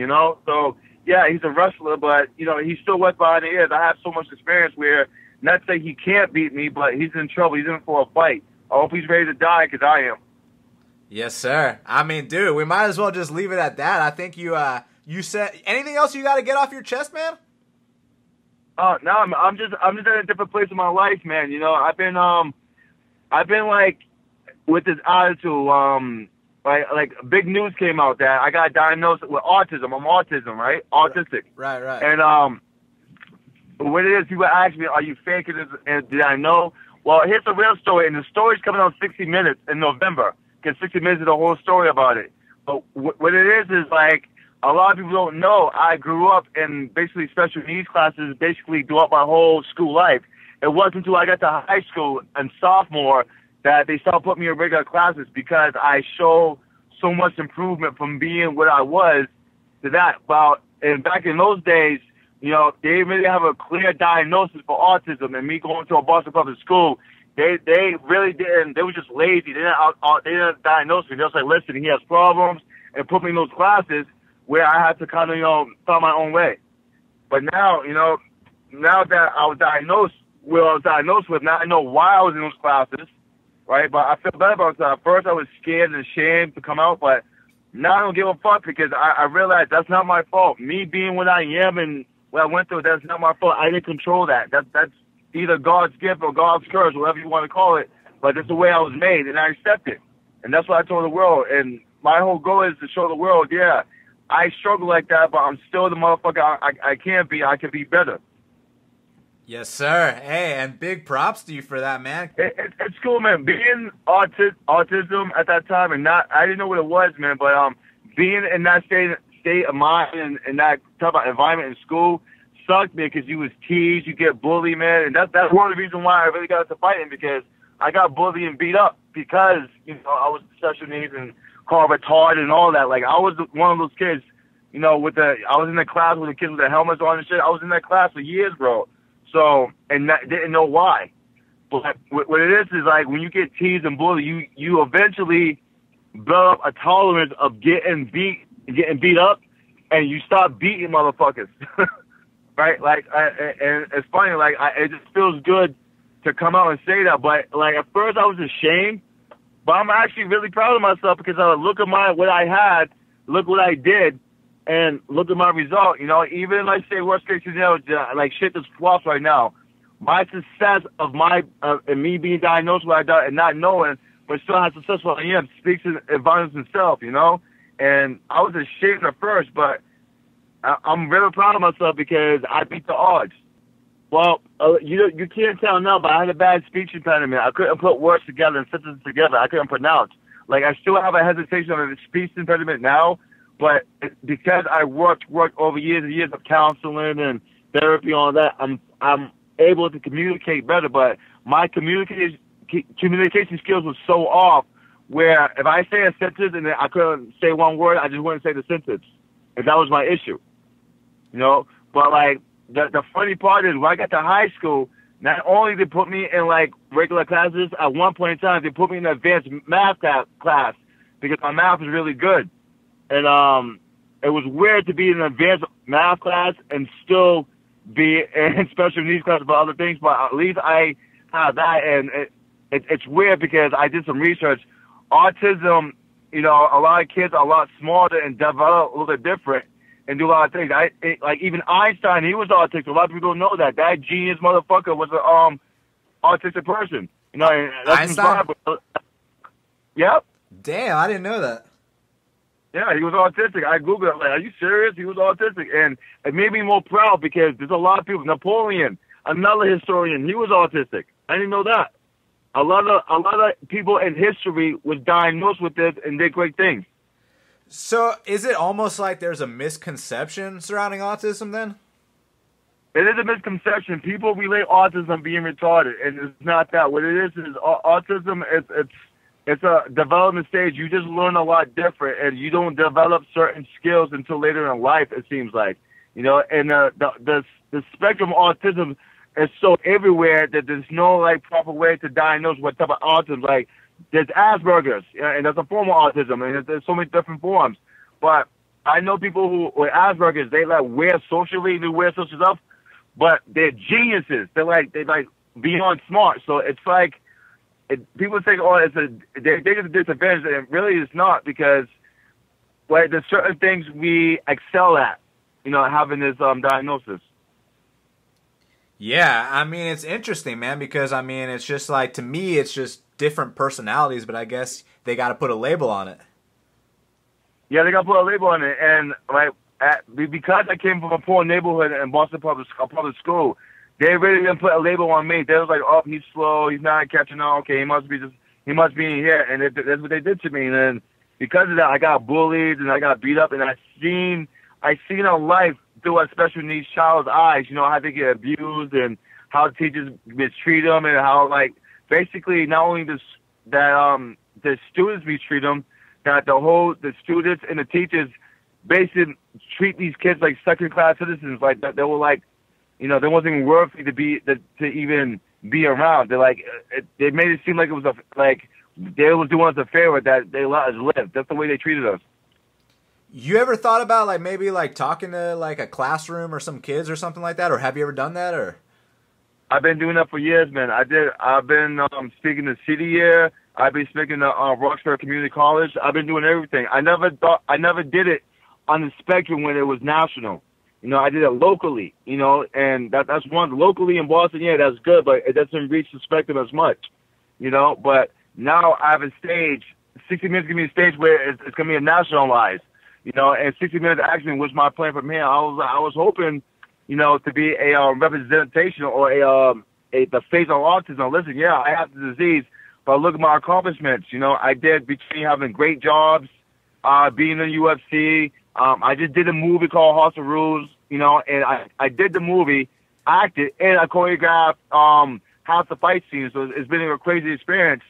So, yeah, he's a wrestler, but, he's still wet behind the ears. I have so much experience where, not saying he can't beat me, but he's in trouble. He's in for a fight. I hope he's ready to die because I am. Yes, sir. I mean, dude, we might as well just leave it at that. I think you said anything else you got to get off your chest, man? No, I'm just in a different place in my life, man. I've been like with this attitude. Like big news came out that I got diagnosed with autism. I'm right? Autistic. Right. And what it is, people ask me, "Are you faking this?" And did I know? Well, here's the real story, and the story's coming out 60 Minutes in November. Because 60 Minutes is the whole story about it. But what it is like. A lot of people don't know I grew up in basically special needs classes basically throughout my whole school life. It wasn't until I got to high school and sophomore that they started putting me in regular classes because I show so much improvement from being what I was to that. And back in those days, you know, they didn't really have a clear diagnosis for autism. And me going to a Boston public school, they really didn't. They were just lazy. They didn't diagnose me. They was like, listen, he has problems, and put me in those classes where I had to kind of, you know, find my own way. But now, you know, now that I was diagnosed with, now I know why I was in those classes, right? But I feel better about that. At first, I was scared and ashamed to come out, but now I don't give a fuck because I realized that's not my fault. Me being what I am and what I went through, that's not my fault. I didn't control that. That's either God's gift or God's curse, whatever you want to call it. But that's the way I was made, and I accept it. And that's what I told the world. And my whole goal is to show the world, yeah, I struggle like that, but I'm still the motherfucker I can be. I can be better. Yes, sir. Hey, and big props to you for that, man. It's cool, man. Being autism at that time, and I didn't know what it was, man, but being in that state of mind and that type of environment in school sucked, man, because you was teased, you get bullied, man, and that's one of the reasons why I really got into fighting, because I got bullied and beat up because, you know, I was special needs and called retarded and all that. Like, I was one of those kids, you know, I was in the class with the kids with the helmets on and shit. I was in that class for years, bro. So, and didn't know why. But what it is like when you get teased and bullied, you eventually build up a tolerance of getting beat up, and you stop beating motherfuckers, right? Like, and it's funny, like, it just feels good to come out and say that. But like at first I was ashamed, but I'm actually really proud of myself because I look at what I had, look what I did. And look at my result, you know, even like say worst case scenario, like shit just flops right now. My success of and me being diagnosed with that and not knowing, but still how successful I am, speaks in volumes himself, you know. And I was ashamed at first, but I'm really proud of myself because I beat the odds. Well, you can't tell now, but I had a bad speech impediment. I couldn't put words together and sentences together. I couldn't pronounce. Like, I still have a hesitation on a speech impediment now. But because I worked over years and years of counseling and therapy and all that, I'm able to communicate better. But my communication skills were so off where if I say a sentence and I couldn't say one word, I just wouldn't say the sentence. And that was my issue, you know. But like the funny part is when I got to high school, not only they put me in like regular classes, at one point in time they put me in an advanced math class because my math was really good. And it was weird to be in an advanced math class and still be in special needs class about other things, but at least I have that. And it's weird because I did some research. Autism, you know, a lot of kids are a lot smarter and develop a little bit different and do a lot of things. Like even Einstein, he was autistic. A lot of people don't know that. That genius motherfucker was an autistic person. You know, and that's Einstein? Yep. Damn, I didn't know that. Yeah, he was autistic. I Googled it. I'm like, are you serious? He was autistic. And it made me more proud because there's a lot of people. Napoleon, another historian, he was autistic. I didn't know that. A lot of people in history was diagnosed with this and did great things. So is it almost like there's a misconception surrounding autism then? It is a misconception. People relate autism being retarded, and it's not that. What it is autism, it's a development stage. You just learn a lot different, and you don't develop certain skills until later in life, it seems like. You know, and the spectrum of autism is so everywhere that there's no, like, proper way to diagnose what type of autism. Like, there's Asperger's, and that's a form of autism, and there's so many different forms. But I know people who with Asperger's, they, like, wear socially, they wear social stuff, but they're geniuses. They're beyond smart. So it's like, people think, oh, they think it's a disadvantage, and really it's not, because like there's certain things we excel at, you know, having this diagnosis. Yeah, I mean, it's interesting, man, because I mean, it's just like, to me, it's just different personalities, but I guess they got to put a label on it. Yeah, they got to put a label on it, and like because I came from a poor neighborhood in Boston public school. They really didn't put a label on me. They was like, oh, he's slow, he's not catching on, okay, he must be in here, and that's what they did to me. And then because of that, I got bullied and I got beat up, and I seen a life through a special needs child's eyes. You know, how they get abused and how teachers mistreat them, and how, like, basically not only the students mistreat them, that the students and the teachers basically treat these kids like second-class citizens, like that. They were like, you know, they wasn't even worthy to even be around. They're like, they made it seem like it was like they was doing us a favor that they let us live. That's the way they treated us. You ever thought about like maybe like talking to like a classroom or some kids or something like that, or have you ever done that? Or I've been doing that for years, man. I've been speaking to City Year. I've been speaking to Roxbury Community College. I've been doing everything. I never did it on the spectrum when it was national. You know, I did it locally, you know, and that's one locally in Boston. Yeah, that's good, but it doesn't reach the spectrum as much, you know. But now I have a stage. 60 Minutes give me a stage where it's going to be a nationalized, you know, and 60 Minutes Action was my plan from here. I was hoping, you know, to be a representation or the face of autism. Listen, yeah, I have the disease, but look at my accomplishments. You know, I did between having great jobs, being in UFC. I just did a movie called House of Rules, you know, and I did the movie, acted, and I choreographed half the fight scenes. So it's been a crazy experience.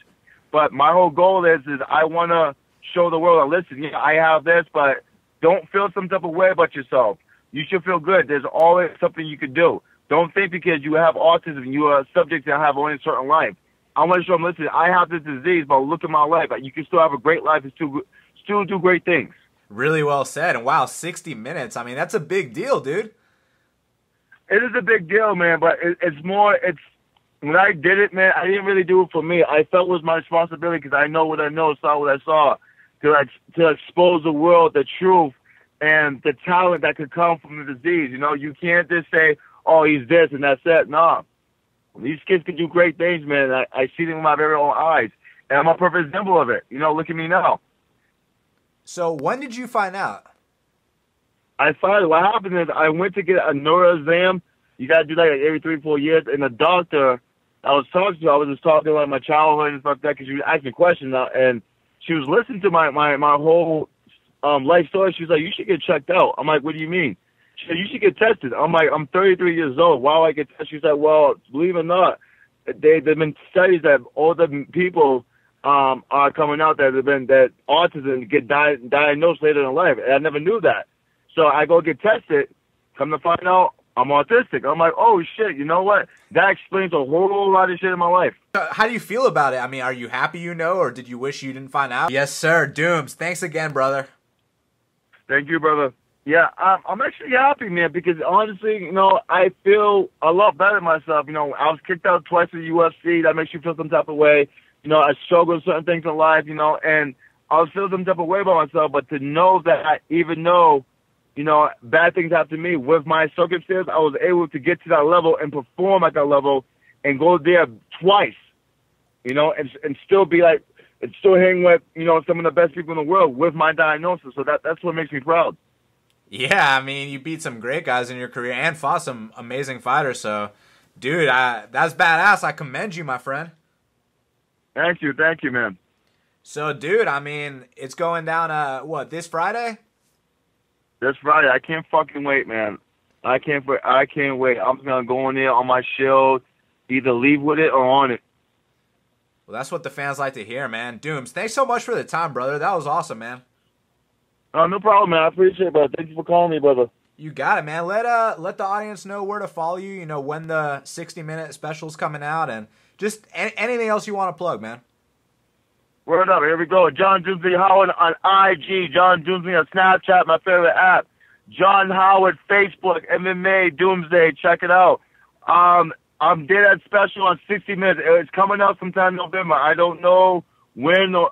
But my whole goal is I want to show the world, listen, yeah, I have this, but don't feel some type of way about yourself. You should feel good. There's always something you can do. Don't think because you have autism, you are subject to have only a certain life. I want to show them, listen, I have this disease, but look at my life. You can still have a great life and still do great things. Really well said. And wow, 60 minutes. I mean, that's a big deal, dude. It is a big deal, man, but it's when I did it, man, I didn't really do it for me. I felt it was my responsibility because I know what I know, saw what I saw, to expose the world, the truth, and the talent that could come from the disease. You know, you can't just say, oh, he's this and that's it. No. These kids can do great things, man. I see them with my very own eyes, and I'm a perfect example of it. You know, look at me now. So when did you find out? What happened is I went to get a neuro exam. You got to do that like every 3-4 years. And the doctor I was talking to, I was just talking about my childhood and stuff like that because she was asking questions. And she was listening to my whole life story. She was like, you should get checked out. I'm like, what do you mean? She said, you should get tested. I'm like, I'm 33 years old. Why would I get tested? She said, well, believe it or not, there've been studies that older people are coming out that autism get diagnosed later in life. And I never knew that. So I go get tested, come to find out I'm autistic. I'm like, oh, shit, you know what? That explains a whole lot of shit in my life. How do you feel about it? I mean, are you happy you know, or did you wish you didn't find out? Yes, sir. Dooms. Thanks again, brother. Thank you, brother. Yeah, I'm actually happy, man, because honestly, you know, I feel a lot better myself. You know, I was kicked out twice in the UFC. That makes you feel some type of way. You know, I struggle with certain things in life, you know, and I was feeling some type of way about myself. But to know that even though, you know, bad things happen to me, with my circumstances, I was able to get to that level and perform at that level and go there twice, you know, and still be like, and still hang with, you know, some of the best people in the world with my diagnosis. So that's what makes me proud. Yeah, I mean, you beat some great guys in your career and fought some amazing fighters. So, dude, that's badass. I commend you, my friend. Thank you, man. So, dude, I mean, it's going down, this Friday? This Friday. I can't fucking wait, man. I can't wait. I'm just going to go in there on my shield, either leave with it or on it. Well, that's what the fans like to hear, man. Dooms, thanks so much for the time, brother. That was awesome, man. No problem, man. I appreciate it, brother. Thank you for calling me, brother. You got it, man. Let the audience know where to follow you, you know, when the 60-minute special's coming out, and just anything else you want to plug, man. Word up. Here we go. John Doomsday Howard on IG. John Doomsday on Snapchat, my favorite app. John Howard, Facebook, MMA Doomsday. Check it out. I'm did that special on 60 Minutes. It's coming out sometime in November. I don't know when or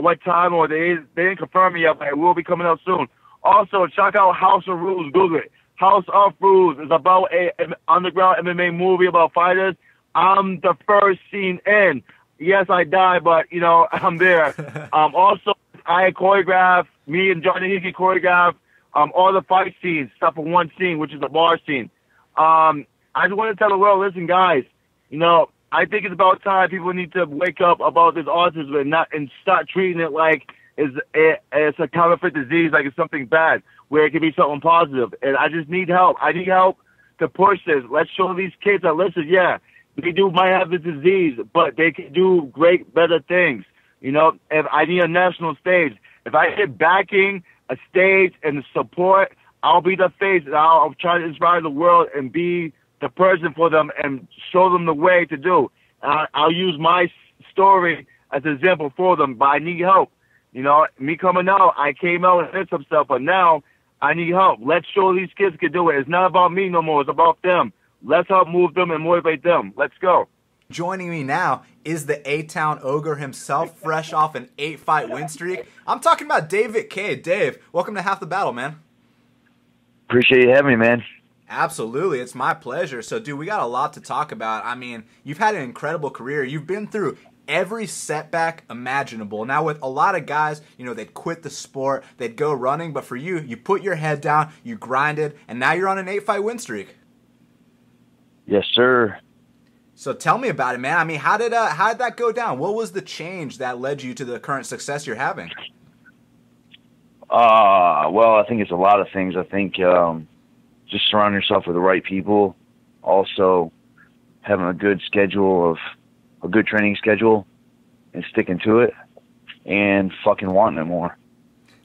what time, or they didn't confirm it yet, but it will be coming out soon. Also, check out House of Rules. Google it. House of Rules is about an underground MMA movie about fighters. I'm the first scene in. Yes, I died, but, you know, I'm there. Also, I choreographed, me and Johnny Hickey choreographed all the fight scenes, except for one scene, which is the bar scene. I just want to tell the world, listen, guys, you know, I think it's about time people need to wake up about this autism and start treating it like it's a counterfeit disease, like it's something bad, where it can be something positive. And I just need help. I need help to push this. Let's show these kids that, listen, yeah, they might have the disease, but they can do great, better things. You know, if I need a national stage, if I get backing a stage and the support, I'll be the face, and I'll try to inspire the world and be the person for them and show them the way to do. I'll use my story as an example for them, but I need help. You know, me coming out, I came out and did some stuff, but now I need help. Let's show these kids can do it. It's not about me no more. It's about them. Let's help move them and motivate them. Let's go. Joining me now is the A-Town Ogre himself, fresh off an 8-fight win streak. I'm talking about Dave Vitkay. Dave, welcome to Half the Battle, man. Appreciate you having me, man. Absolutely. It's my pleasure. So, dude, we got a lot to talk about. I mean, you've had an incredible career. You've been through every setback imaginable. Now, with a lot of guys, you know, they'd quit the sport, they'd go running, but for you, you put your head down, you grinded, and now you're on an 8-fight win streak. Yes, sir. So tell me about it, man. I mean, how did that go down? What was the change that led you to the current success you're having? Well, I think it's a lot of things. I think just surround yourself with the right people. Also, having a good schedule a good training schedule and sticking to it and fucking wanting it more.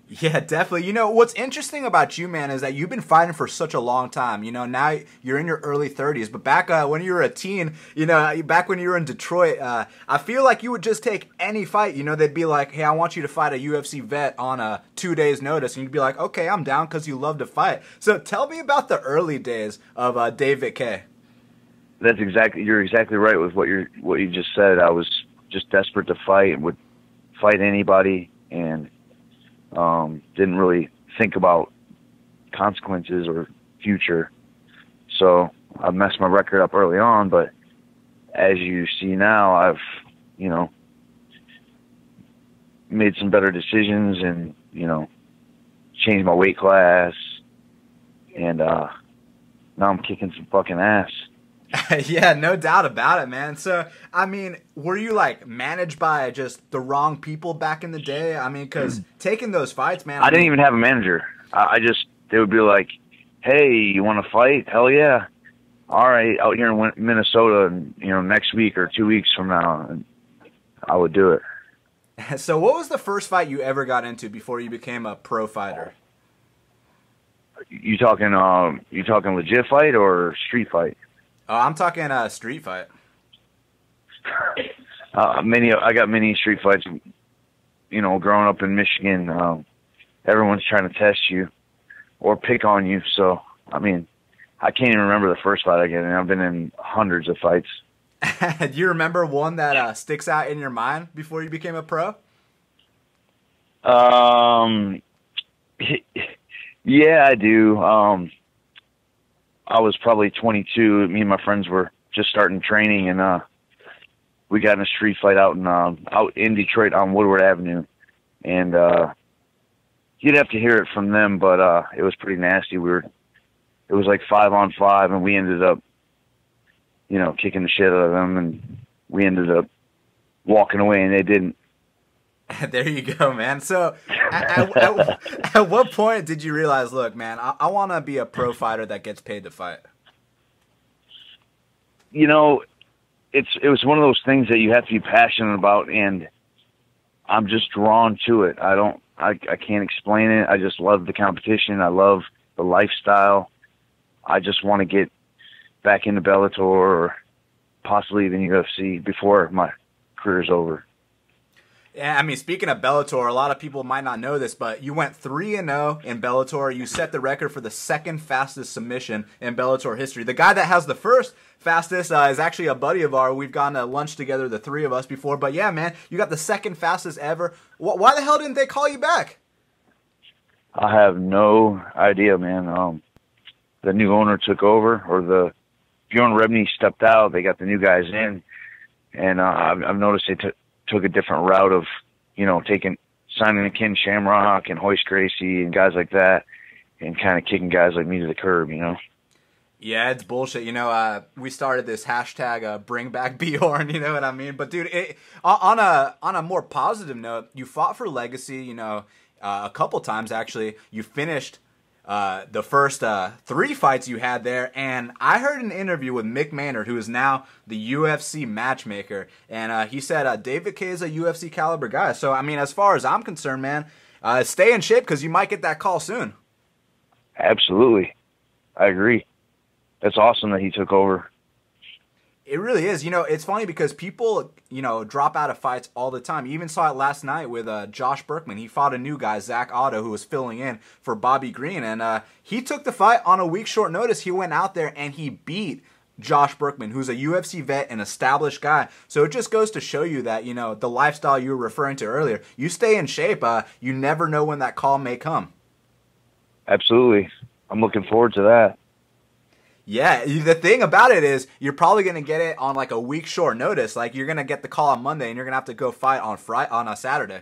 Yeah, definitely. You know, what's interesting about you, man, is that you've been fighting for such a long time. You know, now you're in your early 30s, but back when you were a teen, you know, back when you were in Detroit, I feel like you would just take any fight. You know, they'd be like, hey, I want you to fight a UFC vet on a 2 days notice. And you'd be like, okay, I'm down because you love to fight. So tell me about the early days of Dave Vitkay. You're exactly right with what you just said. I was just desperate to fight and would fight anybody and didn't really think about consequences or future. So I messed my record up early on, but as you see now, I've, you know, made some better decisions and, you know, changed my weight class, and now I'm kicking some fucking ass. Yeah, no doubt about it, man. So, I mean, were you, like, managed by just the wrong people back in the day? I mean, because taking those fights, man. I didn't even have a manager. They would be like, hey, you want to fight? Hell yeah. All right, out here in Minnesota, you know, next week or 2 weeks from now, and I would do it. So what was the first fight you ever got into before you became a pro fighter? You talking legit fight or street fight? Oh, I'm talking street fight. I got many street fights. You know, growing up in Michigan, everyone's trying to test you or pick on you. So, I mean, I can't even remember the first fight I got in. I've been in hundreds of fights. Do you remember one that sticks out in your mind before you became a pro? Yeah, I do. I was probably 22. Me and my friends were just starting training, and we got in a street fight out in Detroit on Woodward Avenue. And you'd have to hear it from them, but it was pretty nasty. It was like 5-on-5, and we ended up, you know, kicking the shit out of them, and we ended up walking away, and they didn't. There you go, man. So at what point did you realize, look, man, I want to be a pro fighter that gets paid to fight? You know, it was one of those things that you have to be passionate about, and I'm just drawn to it. I can't explain it. I just love the competition. I love the lifestyle. I just want to get back into Bellator or possibly even UFC before my career's over. Yeah, I mean, speaking of Bellator, a lot of people might not know this, but you went 3-0 in Bellator. You set the record for the second fastest submission in Bellator history. The guy that has the first fastest is actually a buddy of ours. We've gone to lunch together, the three of us, before. But yeah, man, you got the second fastest ever. Why the hell didn't they call you back? I have no idea, man. The new owner took over, or Bjorn Rebney stepped out. They got the new guys in, and I've noticed they took a different route of, you know, signing a Ken Shamrock and Hoist Gracie and guys like that, and kind of kicking guys like me to the curb, you know? Yeah, it's bullshit. You know, we started this hashtag bring back Bjorn, you know what I mean? But dude, on a more positive note, you fought for legacy, you know, a couple times actually. You finished the first 3 fights you had there, and I heard an interview with Mick Maynard, who is now the UFC matchmaker, and he said Dave Vitkay is a UFC caliber guy. So I mean, as far as I'm concerned, man, Stay in shape because you might get that call soon. Absolutely. I agree. That's awesome that he took over. It really is. It's funny because people, drop out of fights all the time. You even saw it last night with Josh Berkman. He fought a new guy, Zach Otto, who was filling in for Bobby Green. And he took the fight on a week's short notice. He went out there and he beat Josh Berkman, who's a UFC vet, an established guy. So it just goes to show you that, the lifestyle you were referring to earlier, you stay in shape. You never know when that call may come. Absolutely. I'm looking forward to that. Yeah, the thing about it is you're probably going to get it on like a week short notice. Like you're going to get the call on Monday and you're going to have to go fight on a Saturday.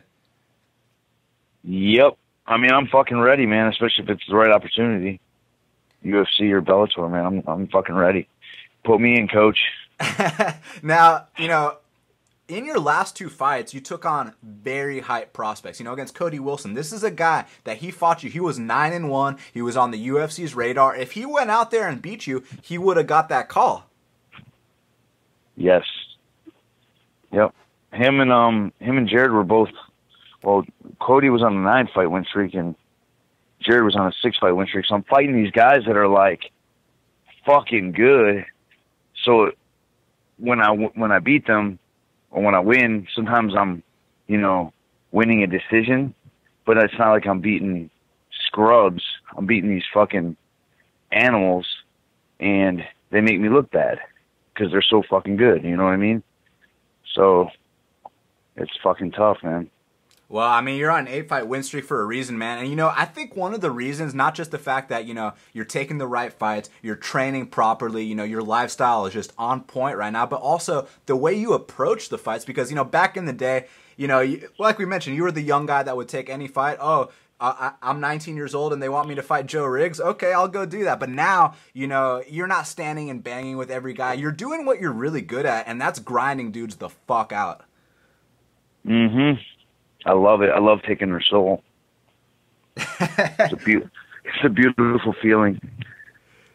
Yep. I mean, I'm fucking ready, man, especially if it's the right opportunity. UFC or Bellator, man, I'm fucking ready. Put me in, coach. Now, in your last 2 fights, you took on very hype prospects, against Cody Wilson. This is a guy that he fought you. He was 9-1. He was on the UFC's radar. If he went out there and beat you, he would have got that call. Yes. Yep. Him and Jared were both, well, Cody was on a 9-fight win streak and Jared was on a 6-fight win streak. So I'm fighting these guys that are like fucking good. So when I beat them, or when I win, sometimes I'm, winning a decision, but it's not like I'm beating scrubs. I'm beating these fucking animals, and they make me look bad because they're so fucking good. You know what I mean? So it's fucking tough, man. Well, I mean, you're on an 8-fight win streak for a reason, man. And, I think one of the reasons, not just the fact that, you're taking the right fights, you're training properly, your lifestyle is just on point right now, but also the way you approach the fights. Because, back in the day, like we mentioned, you were the young guy that would take any fight. Oh, I'm 19 years old and they want me to fight Joe Riggs. Okay, I'll go do that. But now, you're not standing and banging with every guy. You're doing what you're really good at, and that's grinding dudes the fuck out. Mm-hmm. I love it. I love taking their soul. It's a beautiful feeling.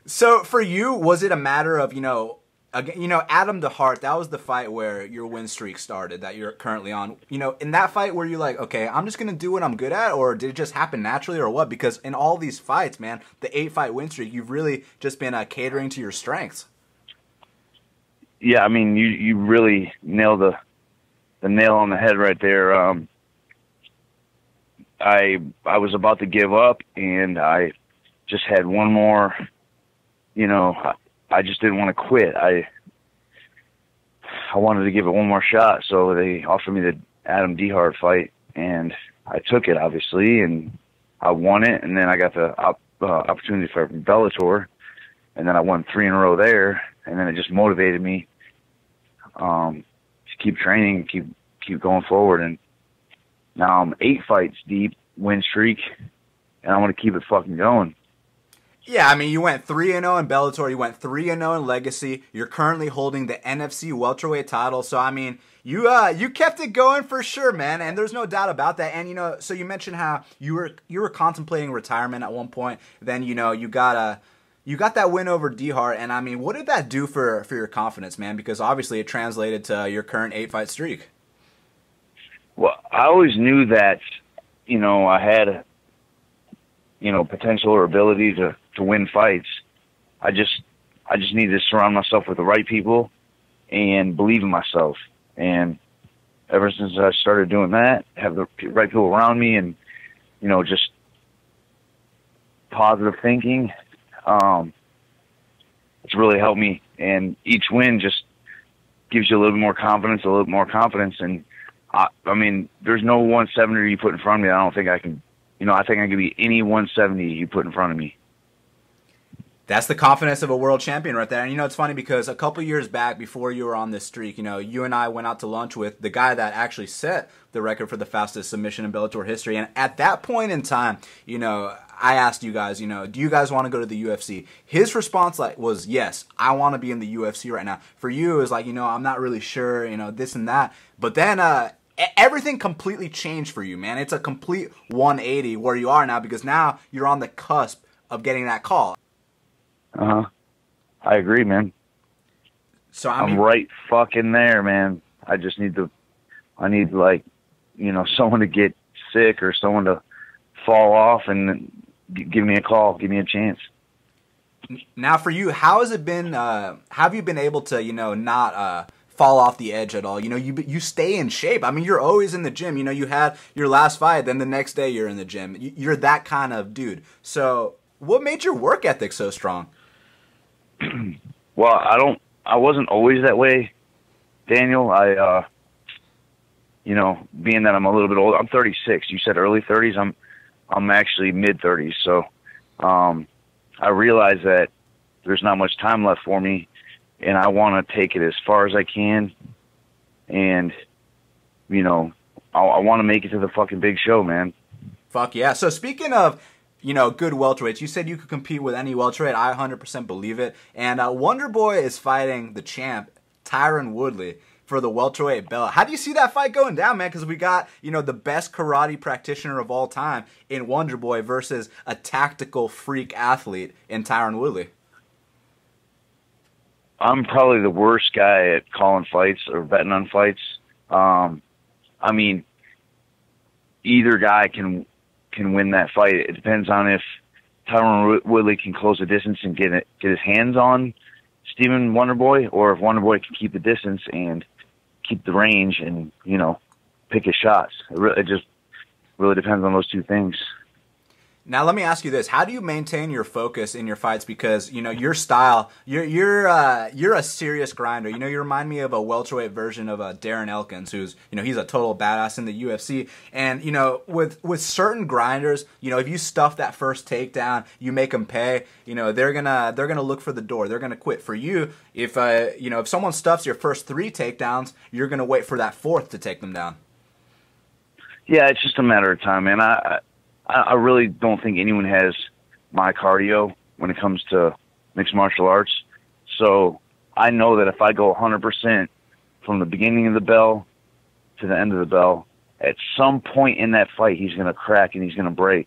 So for you, was it a matter of, Adam DeHart, that was the fight where your win streak started that you're currently on. In that fight, were you like, okay, I'm just going to do what I'm good at, or did it just happen naturally, or what? Because in all these fights, man, the 8-fight win streak, you've really just been catering to your strengths. Yeah, I mean, you really nailed the nail on the head right there. I was about to give up, and I just had one more, I just didn't want to quit. I wanted to give it one more shot, so they offered me the Adam DeHart fight, and I took it, obviously, and I won it, and then I got the opportunity for Bellator, and then I won 3 in a row there, and then it just motivated me to keep training, keep going forward, and now I'm 8 fights deep win streak, and I want to keep it fucking going. Yeah, I mean, you went 3-0 in Bellator, you went 3-0 in Legacy. You're currently holding the NFC welterweight title, so I mean, you kept it going for sure, man. And there's no doubt about that. And so you mentioned how you were contemplating retirement at one point. Then you got that win over DeHart, and I mean, what did that do for your confidence, man? Because obviously it translated to your current 8-fight streak. Well, I always knew that, I had, potential or ability to win fights. I just needed to surround myself with the right people and believe in myself. And ever since I started doing that, have the right people around me and, just positive thinking, it's really helped me. And each win just gives you a little bit more confidence, and I mean, there's no 170 you put in front of me. I don't think I can, I think I can beat any 170 you put in front of me. That's the confidence of a world champion right there. And it's funny because a couple years back, before you were on this streak, you and I went out to lunch with the guy that actually set the record for the fastest submission in Bellator history. And at that point in time, I asked you guys, do you guys want to go to the UFC? His response was, yes, I want to be in the UFC right now. For you, it was like, I'm not really sure, this and that. But then everything completely changed for you, man. It's a complete 180 where you are now, because now you're on the cusp of getting that call. Uh-huh. I agree, man. So I'm right fucking there, man. I need like, someone to get sick or someone to fall off, and give me a call, give me a chance. Now, for you, how has it been? Have you been able to, not fall off the edge at all? You stay in shape. I mean, you're always in the gym. You had your last fight, then the next day you're in the gym. You're that kind of dude. So, what made your work ethic so strong? Well, I wasn't always that way, Daniel. Being that I'm a little bit older, I'm 36. You said early 30s. I'm actually mid 30s. So, I realize that there's not much time left for me, and I want to take it as far as I can. And, I want to make it to the fucking big show, man. Fuck yeah. So speaking of, good welterweights, you said you could compete with any welterweight. I 100% believe it. And Wonder Boy is fighting the champ, Tyron Woodley, for the welterweight belt. How do you see that fight going down, man? Because we got, the best karate practitioner of all time in Wonder Boy versus a tactical freak athlete in Tyron Woodley. I'm probably the worst guy at calling fights or betting on fights. I mean, either guy can win that fight. It depends on if Tyron Woodley can close the distance and get his hands on Stephen Wonderboy, or if Wonderboy can keep the distance and keep the range and, pick his shots. It just really depends on those two things. Now, let me ask you this. How do you maintain your focus in your fights? Because, your style, you're a serious grinder. You remind me of a welterweight version of Darren Elkins, who's, he's a total badass in the UFC. And, with certain grinders, if you stuff that first takedown, you make them pay, they're gonna look for the door. They're gonna quit. For you, if someone stuffs your first 3 takedowns, you're gonna wait for that 4th to take them down. Yeah, it's just a matter of time, man. I really don't think anyone has my cardio when it comes to mixed martial arts. So I know that if I go 100% from the beginning of the bell to the end of the bell, at some point in that fight, he's going to crack and he's going to break.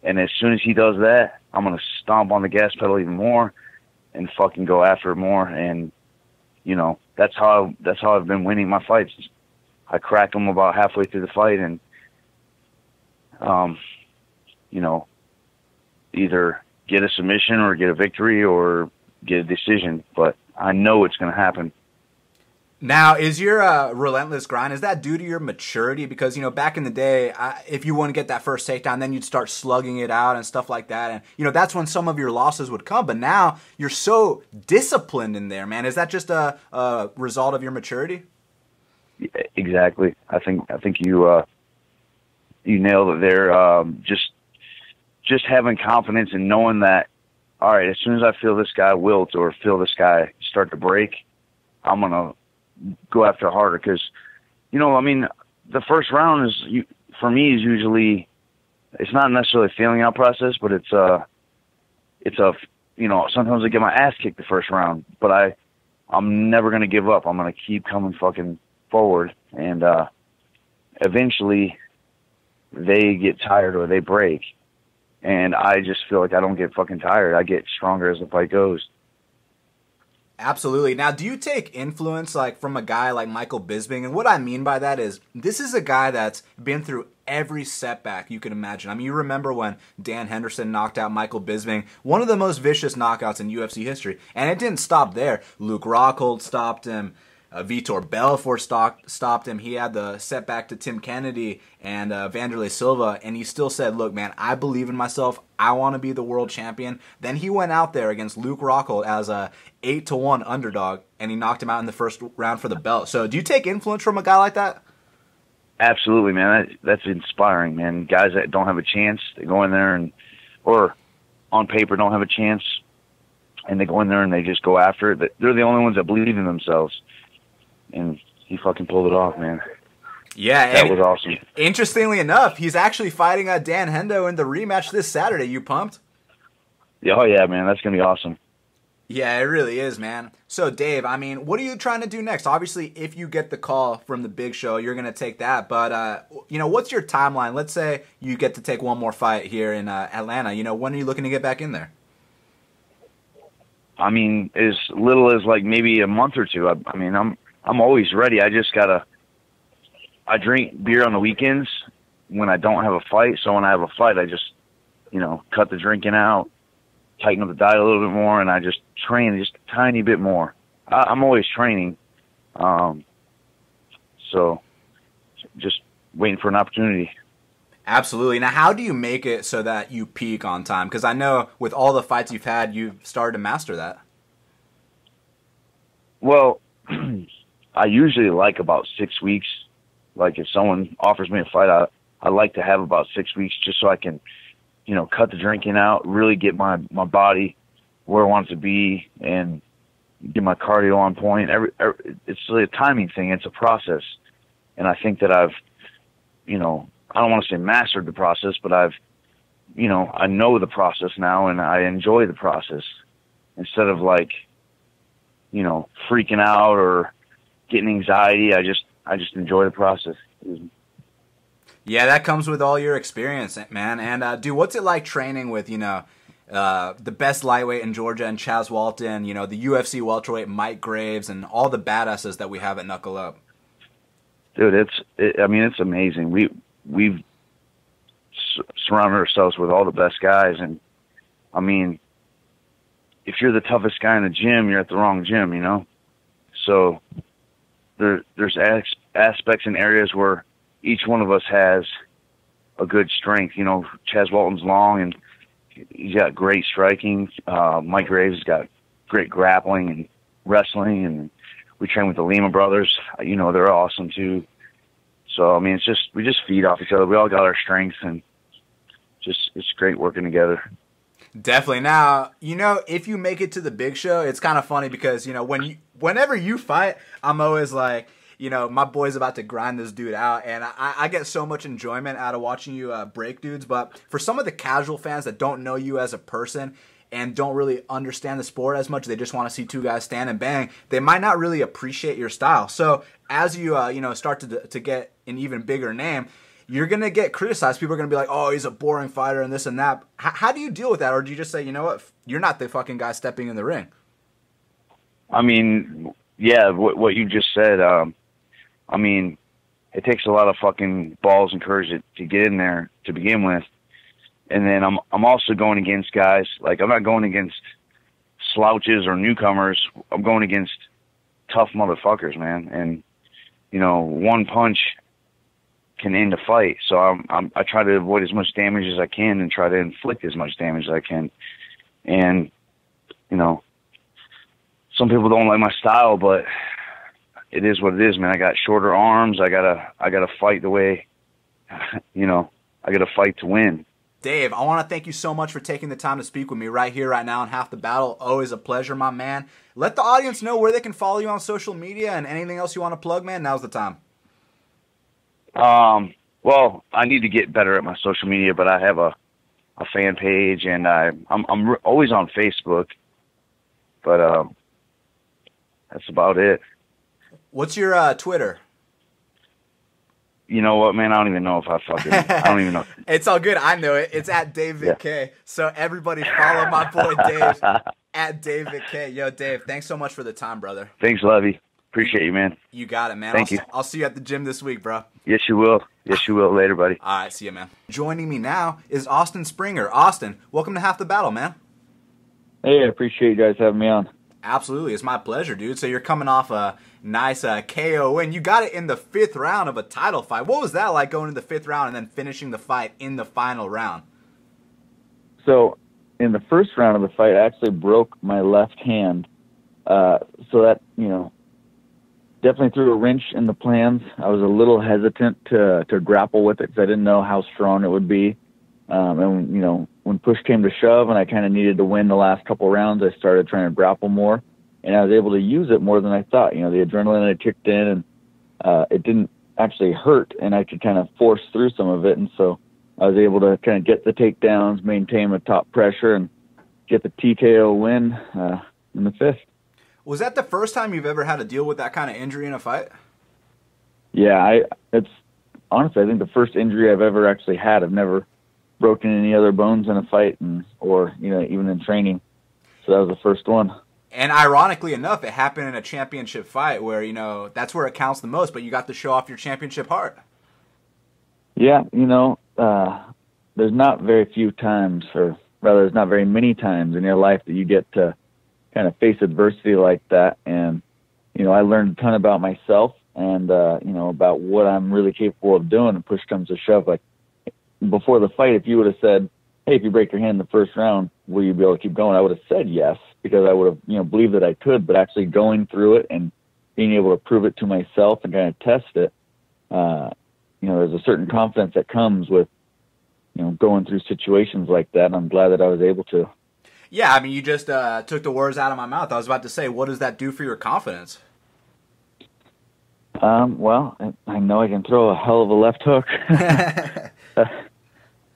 And as soon as he does that, I'm going to stomp on the gas pedal even more and fucking go after it more. And, that's how I've been winning my fights. I crack him about halfway through the fight and, either get a submission or get a victory or get a decision, but I know it's going to happen. Now, is your relentless grind, is that due to your maturity? Because, back in the day, if you want to get that first takedown, then you'd start slugging it out and stuff like that. And, that's when some of your losses would come. But now you're so disciplined in there, man. Is that just a result of your maturity? Yeah, exactly. I think you nailed it there. Just having confidence and knowing that, all right, as soon as I feel this guy wilt or feel this guy start to break, I'm going to go after harder. Because, the first round for me is usually, it's not necessarily a feeling out process, but it's sometimes I get my ass kicked the first round, but I'm never going to give up. I'm going to keep coming fucking forward. And eventually they get tired or they break. And I just feel like I don't get fucking tired. I get stronger as the fight goes. Absolutely. Now, do you take influence from a guy like Michael Bisping? And what I mean by that is this is a guy that's been through every setback you can imagine. I mean, you remember when Dan Henderson knocked out Michael Bisping, one of the most vicious knockouts in UFC history. And it didn't stop there. Luke Rockhold stopped him. Vitor Belfort stopped him. He had the setback to Tim Kennedy and Vanderlei Silva, and he still said, look, man, I believe in myself. I want to be the world champion. Then he went out there against Luke Rockhold as a 8-1 underdog, and he knocked him out in the first round for the belt. So do you take influence from a guy like that? Absolutely, man. That's inspiring, man. Guys that don't have a chance, they go in there or on paper don't have a chance, and they go in there and they just go after it. They're the only ones that believe in themselves. And he fucking pulled it off, man. Yeah, that was awesome. Interestingly enough, he's actually fighting Dan Hendo in the rematch this Saturday. You pumped? Oh, yeah, man. That's going to be awesome. Yeah, it really is, man. So, Dave, I mean, what are you trying to do next? Obviously, if you get the call from the big show, you're going to take that. But, what's your timeline? Let's say you get to take one more fight here in Atlanta. When are you looking to get back in there? I mean, as little as maybe a month or two. I'm always ready. I drink beer on the weekends, when I don't have a fight. So when I have a fight, I just, cut the drinking out, tighten up the diet a little bit more, and I just train just a tiny bit more. I'm always training. So just waiting for an opportunity. Absolutely. Now, how do you make it so that you peak on time? Because I know with all the fights you've had, you've started to master that. Well, I usually like about 6 weeks. Like if someone offers me a fight, I like to have about 6 weeks just so I can, cut the drinking out, really get my body where I want it to be, and get my cardio on point. It's really a timing thing. It's a process. And I think that I've, I don't want to say mastered the process, but I know the process now, and I enjoy the process instead of like, freaking out or getting anxiety. I just enjoy the process. Yeah, that comes with all your experience, man. And dude, what's it like training with, the best lightweight in Georgia and Chaz Walton, the UFC welterweight Mike Graves, and all the badasses that we have at Knuckle Up? Dude, it's amazing. We've surrounded ourselves with all the best guys, and I mean, if you're the toughest guy in the gym, you're at the wrong gym, So there's aspects and areas where each one of us has a good strength. Chaz Walton's long and he's got great striking. Mike Graves has got great grappling and wrestling, and we train with the Lima brothers. They're awesome too. So I mean, we just feed off each other. We all got our strengths, and it's great working together. Definitely. Now, if you make it to the big show, it's kind of funny because, whenever you fight, I'm always like, my boy's about to grind this dude out, and I get so much enjoyment out of watching you break dudes. But for some of the casual fans that don't know you as a person and don't really understand the sport as much, they just want to see two guys stand and bang, they might not really appreciate your style. So as you, start to get an even bigger name, you're going to get criticized. People are going to be like, oh, he's a boring fighter and this and that. How do you deal with that? Or do you just say, you know what, you're not the fucking guy stepping in the ring? I mean, yeah, what you just said, I mean, it takes a lot of fucking balls and courage to get in there to begin with. And then I'm also going against guys, like I'm not going against slouches or newcomers. I'm going against tough motherfuckers, man. And, one punch can end a fight. So I try to avoid as much damage as I can and try to inflict as much damage as I can. And, some people don't like my style, but it is what it is, man. I got shorter arms. I gotta fight the way, I gotta fight to win. Dave, I want to thank you so much for taking the time to speak with me right here, right now on Half the Battle. Always a pleasure, my man. Let the audience know where they can follow you on social media and anything else you want to plug, man. Now's the time. Well, I need to get better at my social media, but I have a fan page, and I'm always on Facebook, but that's about it. What's your Twitter? You know what, man? I don't even know if I don't even know. It's all good. I know it. It's at Dave Vitkay. Yeah. So everybody follow my boy Dave at Dave Vitkay. Yo, Dave, thanks so much for the time, brother. Thanks, Levy. Appreciate you, man. You got it, man. Thank you. I'll see you at the gym this week, bro. Yes, you will. Yes, you will. Later, buddy. All right, see you, man. Joining me now is Austin Springer. Austin, welcome to Half the Battle, man. Hey, I appreciate you guys having me on. Absolutely. It's my pleasure, dude. So you're coming off a nice KO win. You got it in the 5th round of a title fight. What was that like going to the 5th round and then finishing the fight in the final round? So in the first round of the fight, I actually broke my left hand. So that, definitely threw a wrench in the plans. I was a little hesitant to grapple with it because I didn't know how strong it would be. And, when push came to shove and I kind of needed to win the last couple rounds, I started trying to grapple more. And I was able to use it more than I thought. The adrenaline had kicked in, and it didn't actually hurt, and I could kind of force through some of it. And so I was able to kind of get the takedowns, maintain my top pressure, and get the TKO win in the 5th. Was that the first time you've ever had to deal with that kind of injury in a fight? Yeah, it's honestly, I think the first injury I've ever actually had. I've never broken any other bones in a fight, or even in training. So that was the first one. And ironically enough, it happened in a championship fight where, that's where it counts the most, but you got to show off your championship heart. Yeah, there's not very few times, or rather, there's not very many times in your life that you get to kind of face adversity like that. And, I learned a ton about myself and, about what I'm really capable of doing. And push comes to shove. Like before the fight, if you would have said, hey, if you break your hand in the first round, will you be able to keep going? I would have said yes, because I would have, believed that I could. But actually going through it and being able to prove it to myself and kind of test it, there's a certain confidence that comes with, going through situations like that. And I'm glad that I was able to. Yeah, I mean, you just took the words out of my mouth. I was about to say, what does that do for your confidence? Well, I know I can throw a hell of a left hook.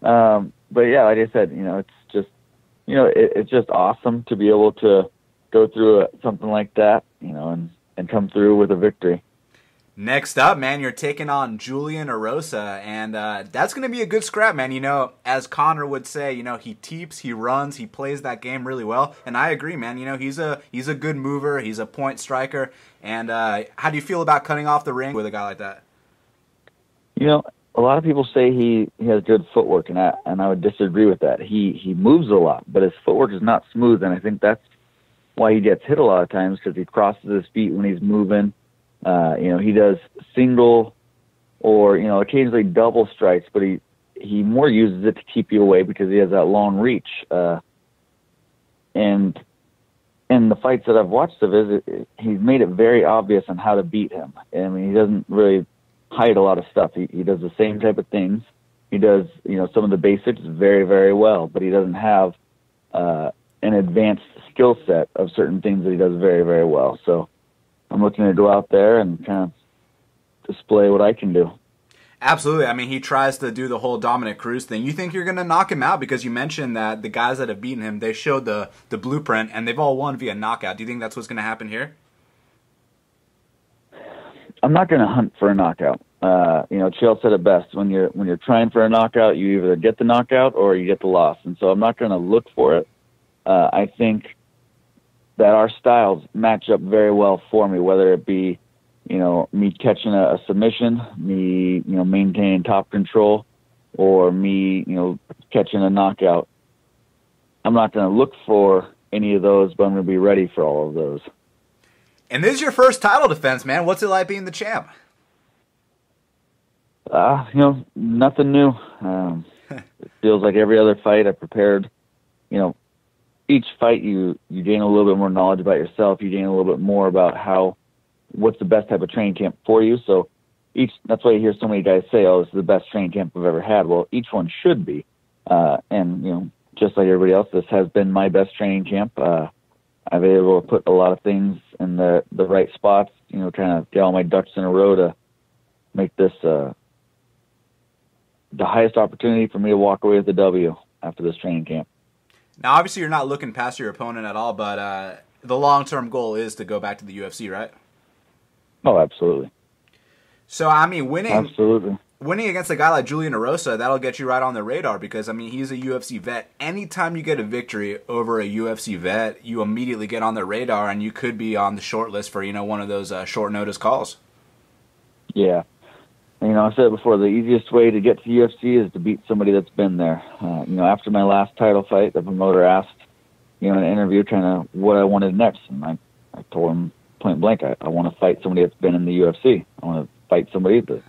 But yeah, like I said, it's just, it's just awesome to be able to go through something like that, and come through with a victory. Next up, man, you're taking on Julian Erosa, and that's going to be a good scrap, man. As Connor would say, he teeps, he runs, he plays that game really well, and I agree, man. He's a good mover, he's a point striker, and how do you feel about cutting off the ring with a guy like that? A lot of people say he has good footwork, and I would disagree with that. He moves a lot, but his footwork is not smooth, and I think that's why he gets hit a lot of times, because he crosses his feet when he's moving. He does single or, occasionally double strikes, but he more uses it to keep you away because he has that long reach. And in the fights that I've watched of his, he's made it very obvious on how to beat him. I mean, he doesn't really hide a lot of stuff. He does the same type of things. He does, some of the basics very, very well, but he doesn't have an advanced skill set of certain things that he does very, very well. So I'm looking to go out there and kind of display what I can do. Absolutely. I mean, he tries to do the whole Dominic Cruz thing. You think you're going to knock him out? Because you mentioned that the guys that have beaten him, they showed the blueprint, and they've all won via knockout. Do you think that's what's going to happen here? I'm not going to hunt for a knockout. Chael said it best. When you're trying for a knockout, you either get the knockout or you get the loss. And so I'm not going to look for it. I think that our styles match up very well for me, whether it be, me catching a submission, me, maintaining top control, or me, catching a knockout. I'm not going to look for any of those, but I'm going to be ready for all of those. And this is your first title defense, man. What's it like being the champ? Nothing new. It feels like every other fight I prepared. Each fight you gain a little bit more knowledge about yourself. You gain a little bit more about what's the best type of training camp for you. So that's why you hear so many guys say, "Oh, this is the best training camp I've ever had." Well, each one should be. And just like everybody else, this has been my best training camp. I've been able to put a lot of things in the right spots, kind of get all my ducks in a row to make this the highest opportunity for me to walk away with the W after this training camp. Now, obviously, you're not looking past your opponent at all, but the long-term goal is to go back to the UFC, right? Oh, absolutely. So, I mean, Absolutely. Winning against a guy like Julian Erosa, that'll get you right on the radar because, I mean, he's a UFC vet. Anytime you get a victory over a UFC vet, you immediately get on their radar, and you could be on the short list for, one of those short-notice calls. Yeah. I said before, the easiest way to get to the UFC is to beat somebody that's been there. After my last title fight, the promoter asked, in an interview, kind of what I wanted next. And I told him point blank, I want to fight somebody that's been in the UFC. I want to fight somebody that's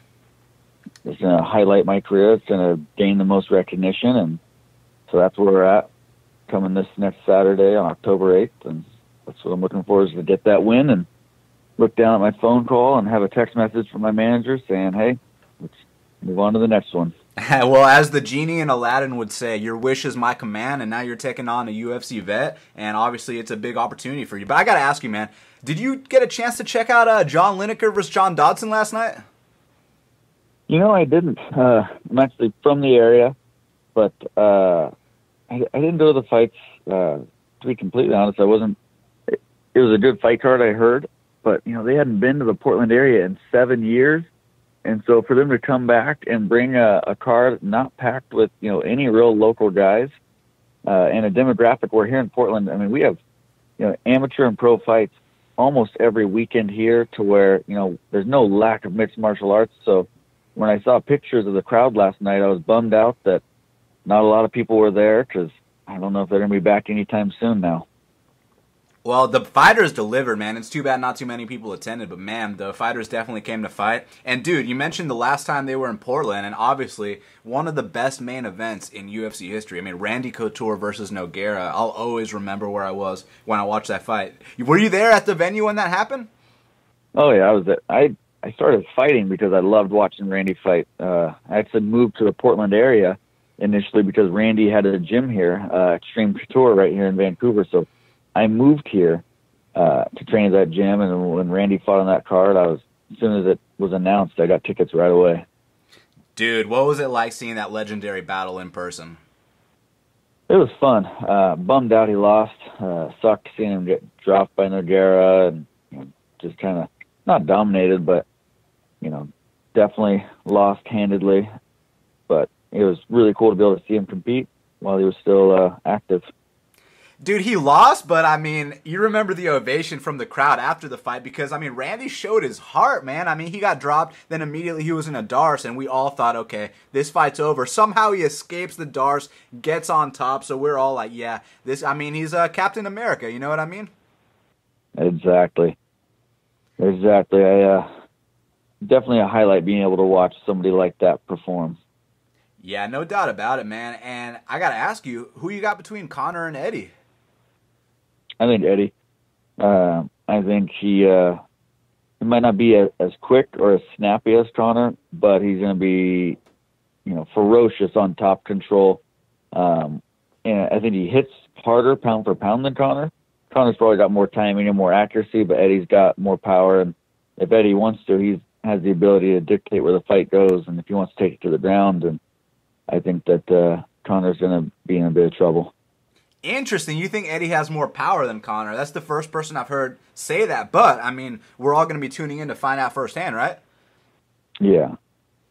going to highlight my career. It's going to gain the most recognition. And so that's where we're at coming this next Saturday on October 8th. And that's what I'm looking for, is to get that win and look down at my phone call and have a text message from my manager saying, hey, let's move on to the next one. Well, as the genie in Aladdin would say, your wish is my command, and now you're taking on a UFC vet, and obviously it's a big opportunity for you. But I got to ask you, man, did you get a chance to check out John Lineker versus John Dodson last night? I didn't. I'm actually from the area, but I didn't go to the fights. To be completely honest, I wasn't. It was a good fight card, I heard, but they hadn't been to the Portland area in 7 years, and so for them to come back and bring a card not packed with any real local guys and a demographic where here in Portland, I mean, we have amateur and pro fights almost every weekend here, to where there's no lack of mixed martial arts. So when I saw pictures of the crowd last night, I was bummed out that not a lot of people were there because I don't know if they're going to be back anytime soon now. Well, the fighters delivered, man. It's too bad not too many people attended, but man, the fighters definitely came to fight. And dude, you mentioned the last time they were in Portland, and obviously one of the best main events in UFC history. I mean, Randy Couture versus Nogueira. I'll always remember where I was when I watched that fight. Were you there at the venue when that happened? Oh yeah, I was there. I started fighting because I loved watching Randy fight. I actually moved to the Portland area initially because Randy had a gym here, Extreme Couture, right here in Vancouver. So I moved here to train at that gym, and when Randy fought on that card, as soon as it was announced, I got tickets right away. Dude, what was it like seeing that legendary battle in person? It was fun. Bummed out he lost. Sucked seeing him get dropped by Nogueira, and just kind of not dominated, but definitely lost handedly. But it was really cool to be able to see him compete while he was still active. Dude, he lost, but I mean, you remember the ovation from the crowd after the fight because, I mean, Randy showed his heart, man. I mean, he got dropped, then immediately he was in a darce, and we all thought, okay, this fight's over. Somehow he escapes the darce, gets on top, so we're all like, yeah, he's Captain America, you know what I mean? Exactly. Definitely a highlight being able to watch somebody like that perform. Yeah, no doubt about it, man. And I got to ask you, who you got between Conor and Eddie? I think Eddie. I think he might not be as quick or as snappy as Conor, but he's going to be, ferocious on top control. And I think he hits harder pound for pound than Conor. Conor's probably got more timing and more accuracy, but Eddie's got more power. And if Eddie wants to, he has the ability to dictate where the fight goes. And if he wants to take it to the ground, and I think that Conor's going to be in a bit of trouble. Interesting. You think Eddie has more power than Conor? That's the first person I've heard say that. But, I mean, we're all going to be tuning in to find out firsthand, right? Yeah.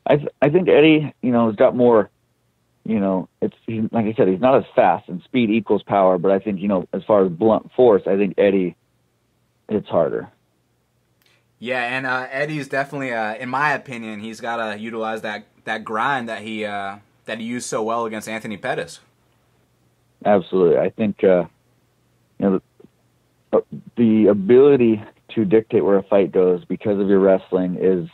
I think Eddie, has got more, like I said, he's not as fast, and speed equals power. But I think, as far as blunt force, I think Eddie hits harder. Yeah, and Eddie's definitely, in my opinion, he's got to utilize that grind that he used so well against Anthony Pettis. Absolutely. I think, the ability to dictate where a fight goes because of your wrestling is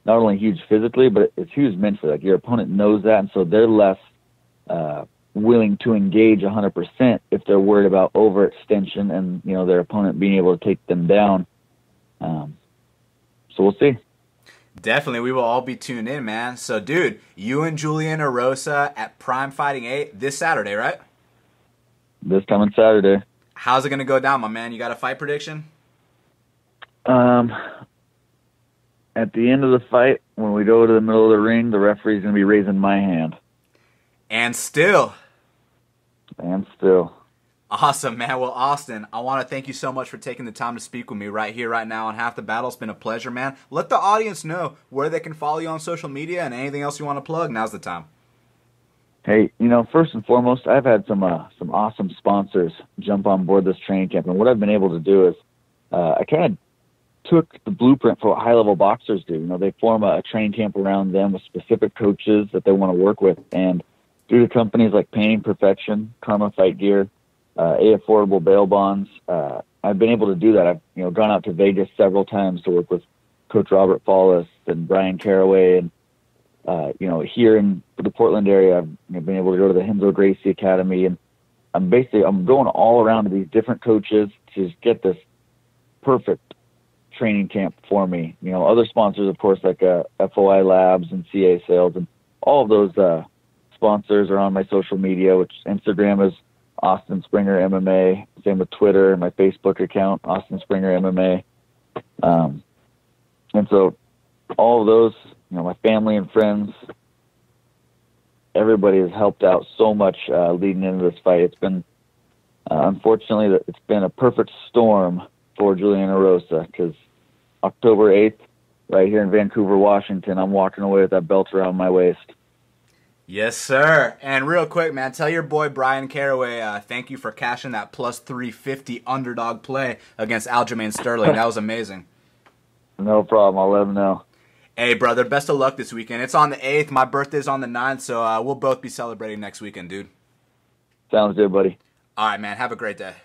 not only huge physically, but it's huge mentally. Like, your opponent knows that, and so they're less willing to engage 100% if they're worried about overextension and, their opponent being able to take them down. So we'll see. Definitely, we will all be tuned in, man. So, dude, you and Julian Erosa at Prime Fighting 8 this Saturday, right? This coming Saturday. How's it going to go down, my man? You got a fight prediction? At the end of the fight, when we go to the middle of the ring, the referee's going to be raising my hand. And still. Awesome, man. Well, Austin, I want to thank you so much for taking the time to speak with me right here, right now on Half the Battle. It's been a pleasure, man. Let the audience know where they can follow you on social media and anything else you want to plug. Now's the time. Hey, first and foremost, I've had some awesome sponsors jump on board this training camp. And what I've been able to do is I kind of took the blueprint for what high-level boxers do. They form a training camp around them with specific coaches that they want to work with. And due to companies like Painting Perfection, Karma Fight Gear, A Affordable Bail Bonds, I've been able to do that. I've gone out to Vegas several times to work with Coach Robert Follis and Brian Caraway, and here in the Portland area, I've been able to go to the Henzo Gracie Academy, and I'm going all around to these different coaches to just get this perfect training camp for me. Other sponsors, of course, like FOI Labs and CA Sales, and all of those sponsors are on my social media, which Instagram is Austin Springer MMA. Same with Twitter, my Facebook account, Austin Springer MMA. And so all of those, my family and friends, everybody has helped out so much leading into this fight. It's been, unfortunately, it's been a perfect storm for Julian Erosa, because October 8th, right here in Vancouver, Washington, I'm walking away with that belt around my waist. Yes, sir. And real quick, man, tell your boy Brian Caraway thank you for cashing that plus 350 underdog play against Aljamain Sterling. That was amazing. No problem. I'll let him know. Hey, brother, best of luck this weekend. It's on the 8th. My birthday's on the 9th, so we'll both be celebrating next weekend, dude. Sounds good, buddy. All right, man. Have a great day.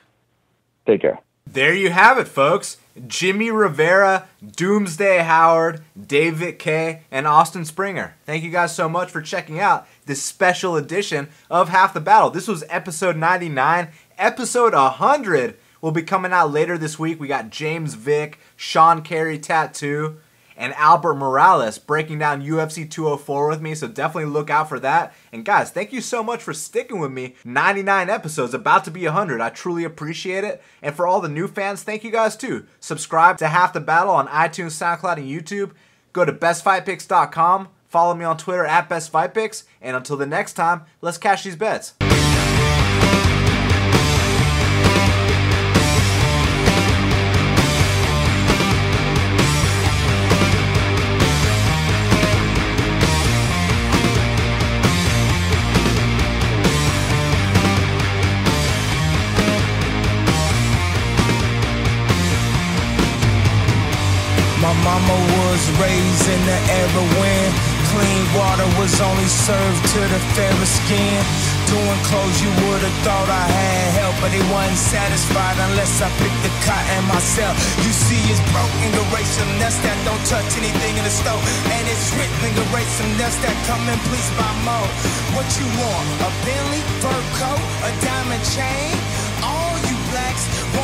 Take care. There you have it, folks. Jimmie Rivera, Doomsday Howard, Dave Vitkay, and Austin Springer. Thank you guys so much for checking out this special edition of Half the Battle. This was episode 99. Episode 100 will be coming out later this week. We got James Vick, Sean Carey Tattoo, and Albert Morales breaking down UFC 204 with me, so definitely look out for that. And guys, thank you so much for sticking with me. 99 episodes, about to be 100. I truly appreciate it. And for all the new fans, thank you guys too. Subscribe to Half the Battle on iTunes, SoundCloud, and YouTube. Go to bestfightpicks.com. Follow me on Twitter at bestfightpicks. And until the next time, let's cash these bets. My mama was raised in the era when clean water was only served to the fairest skin. Doing clothes you would've thought I had help, but it wasn't satisfied unless I picked the cotton myself. You see it's broken, erase some nuts that don't touch anything in the stove. And it's written, erase some nuts that come in, please buy more. What you want, a Bentley, fur coat, a diamond chain? All you blacks want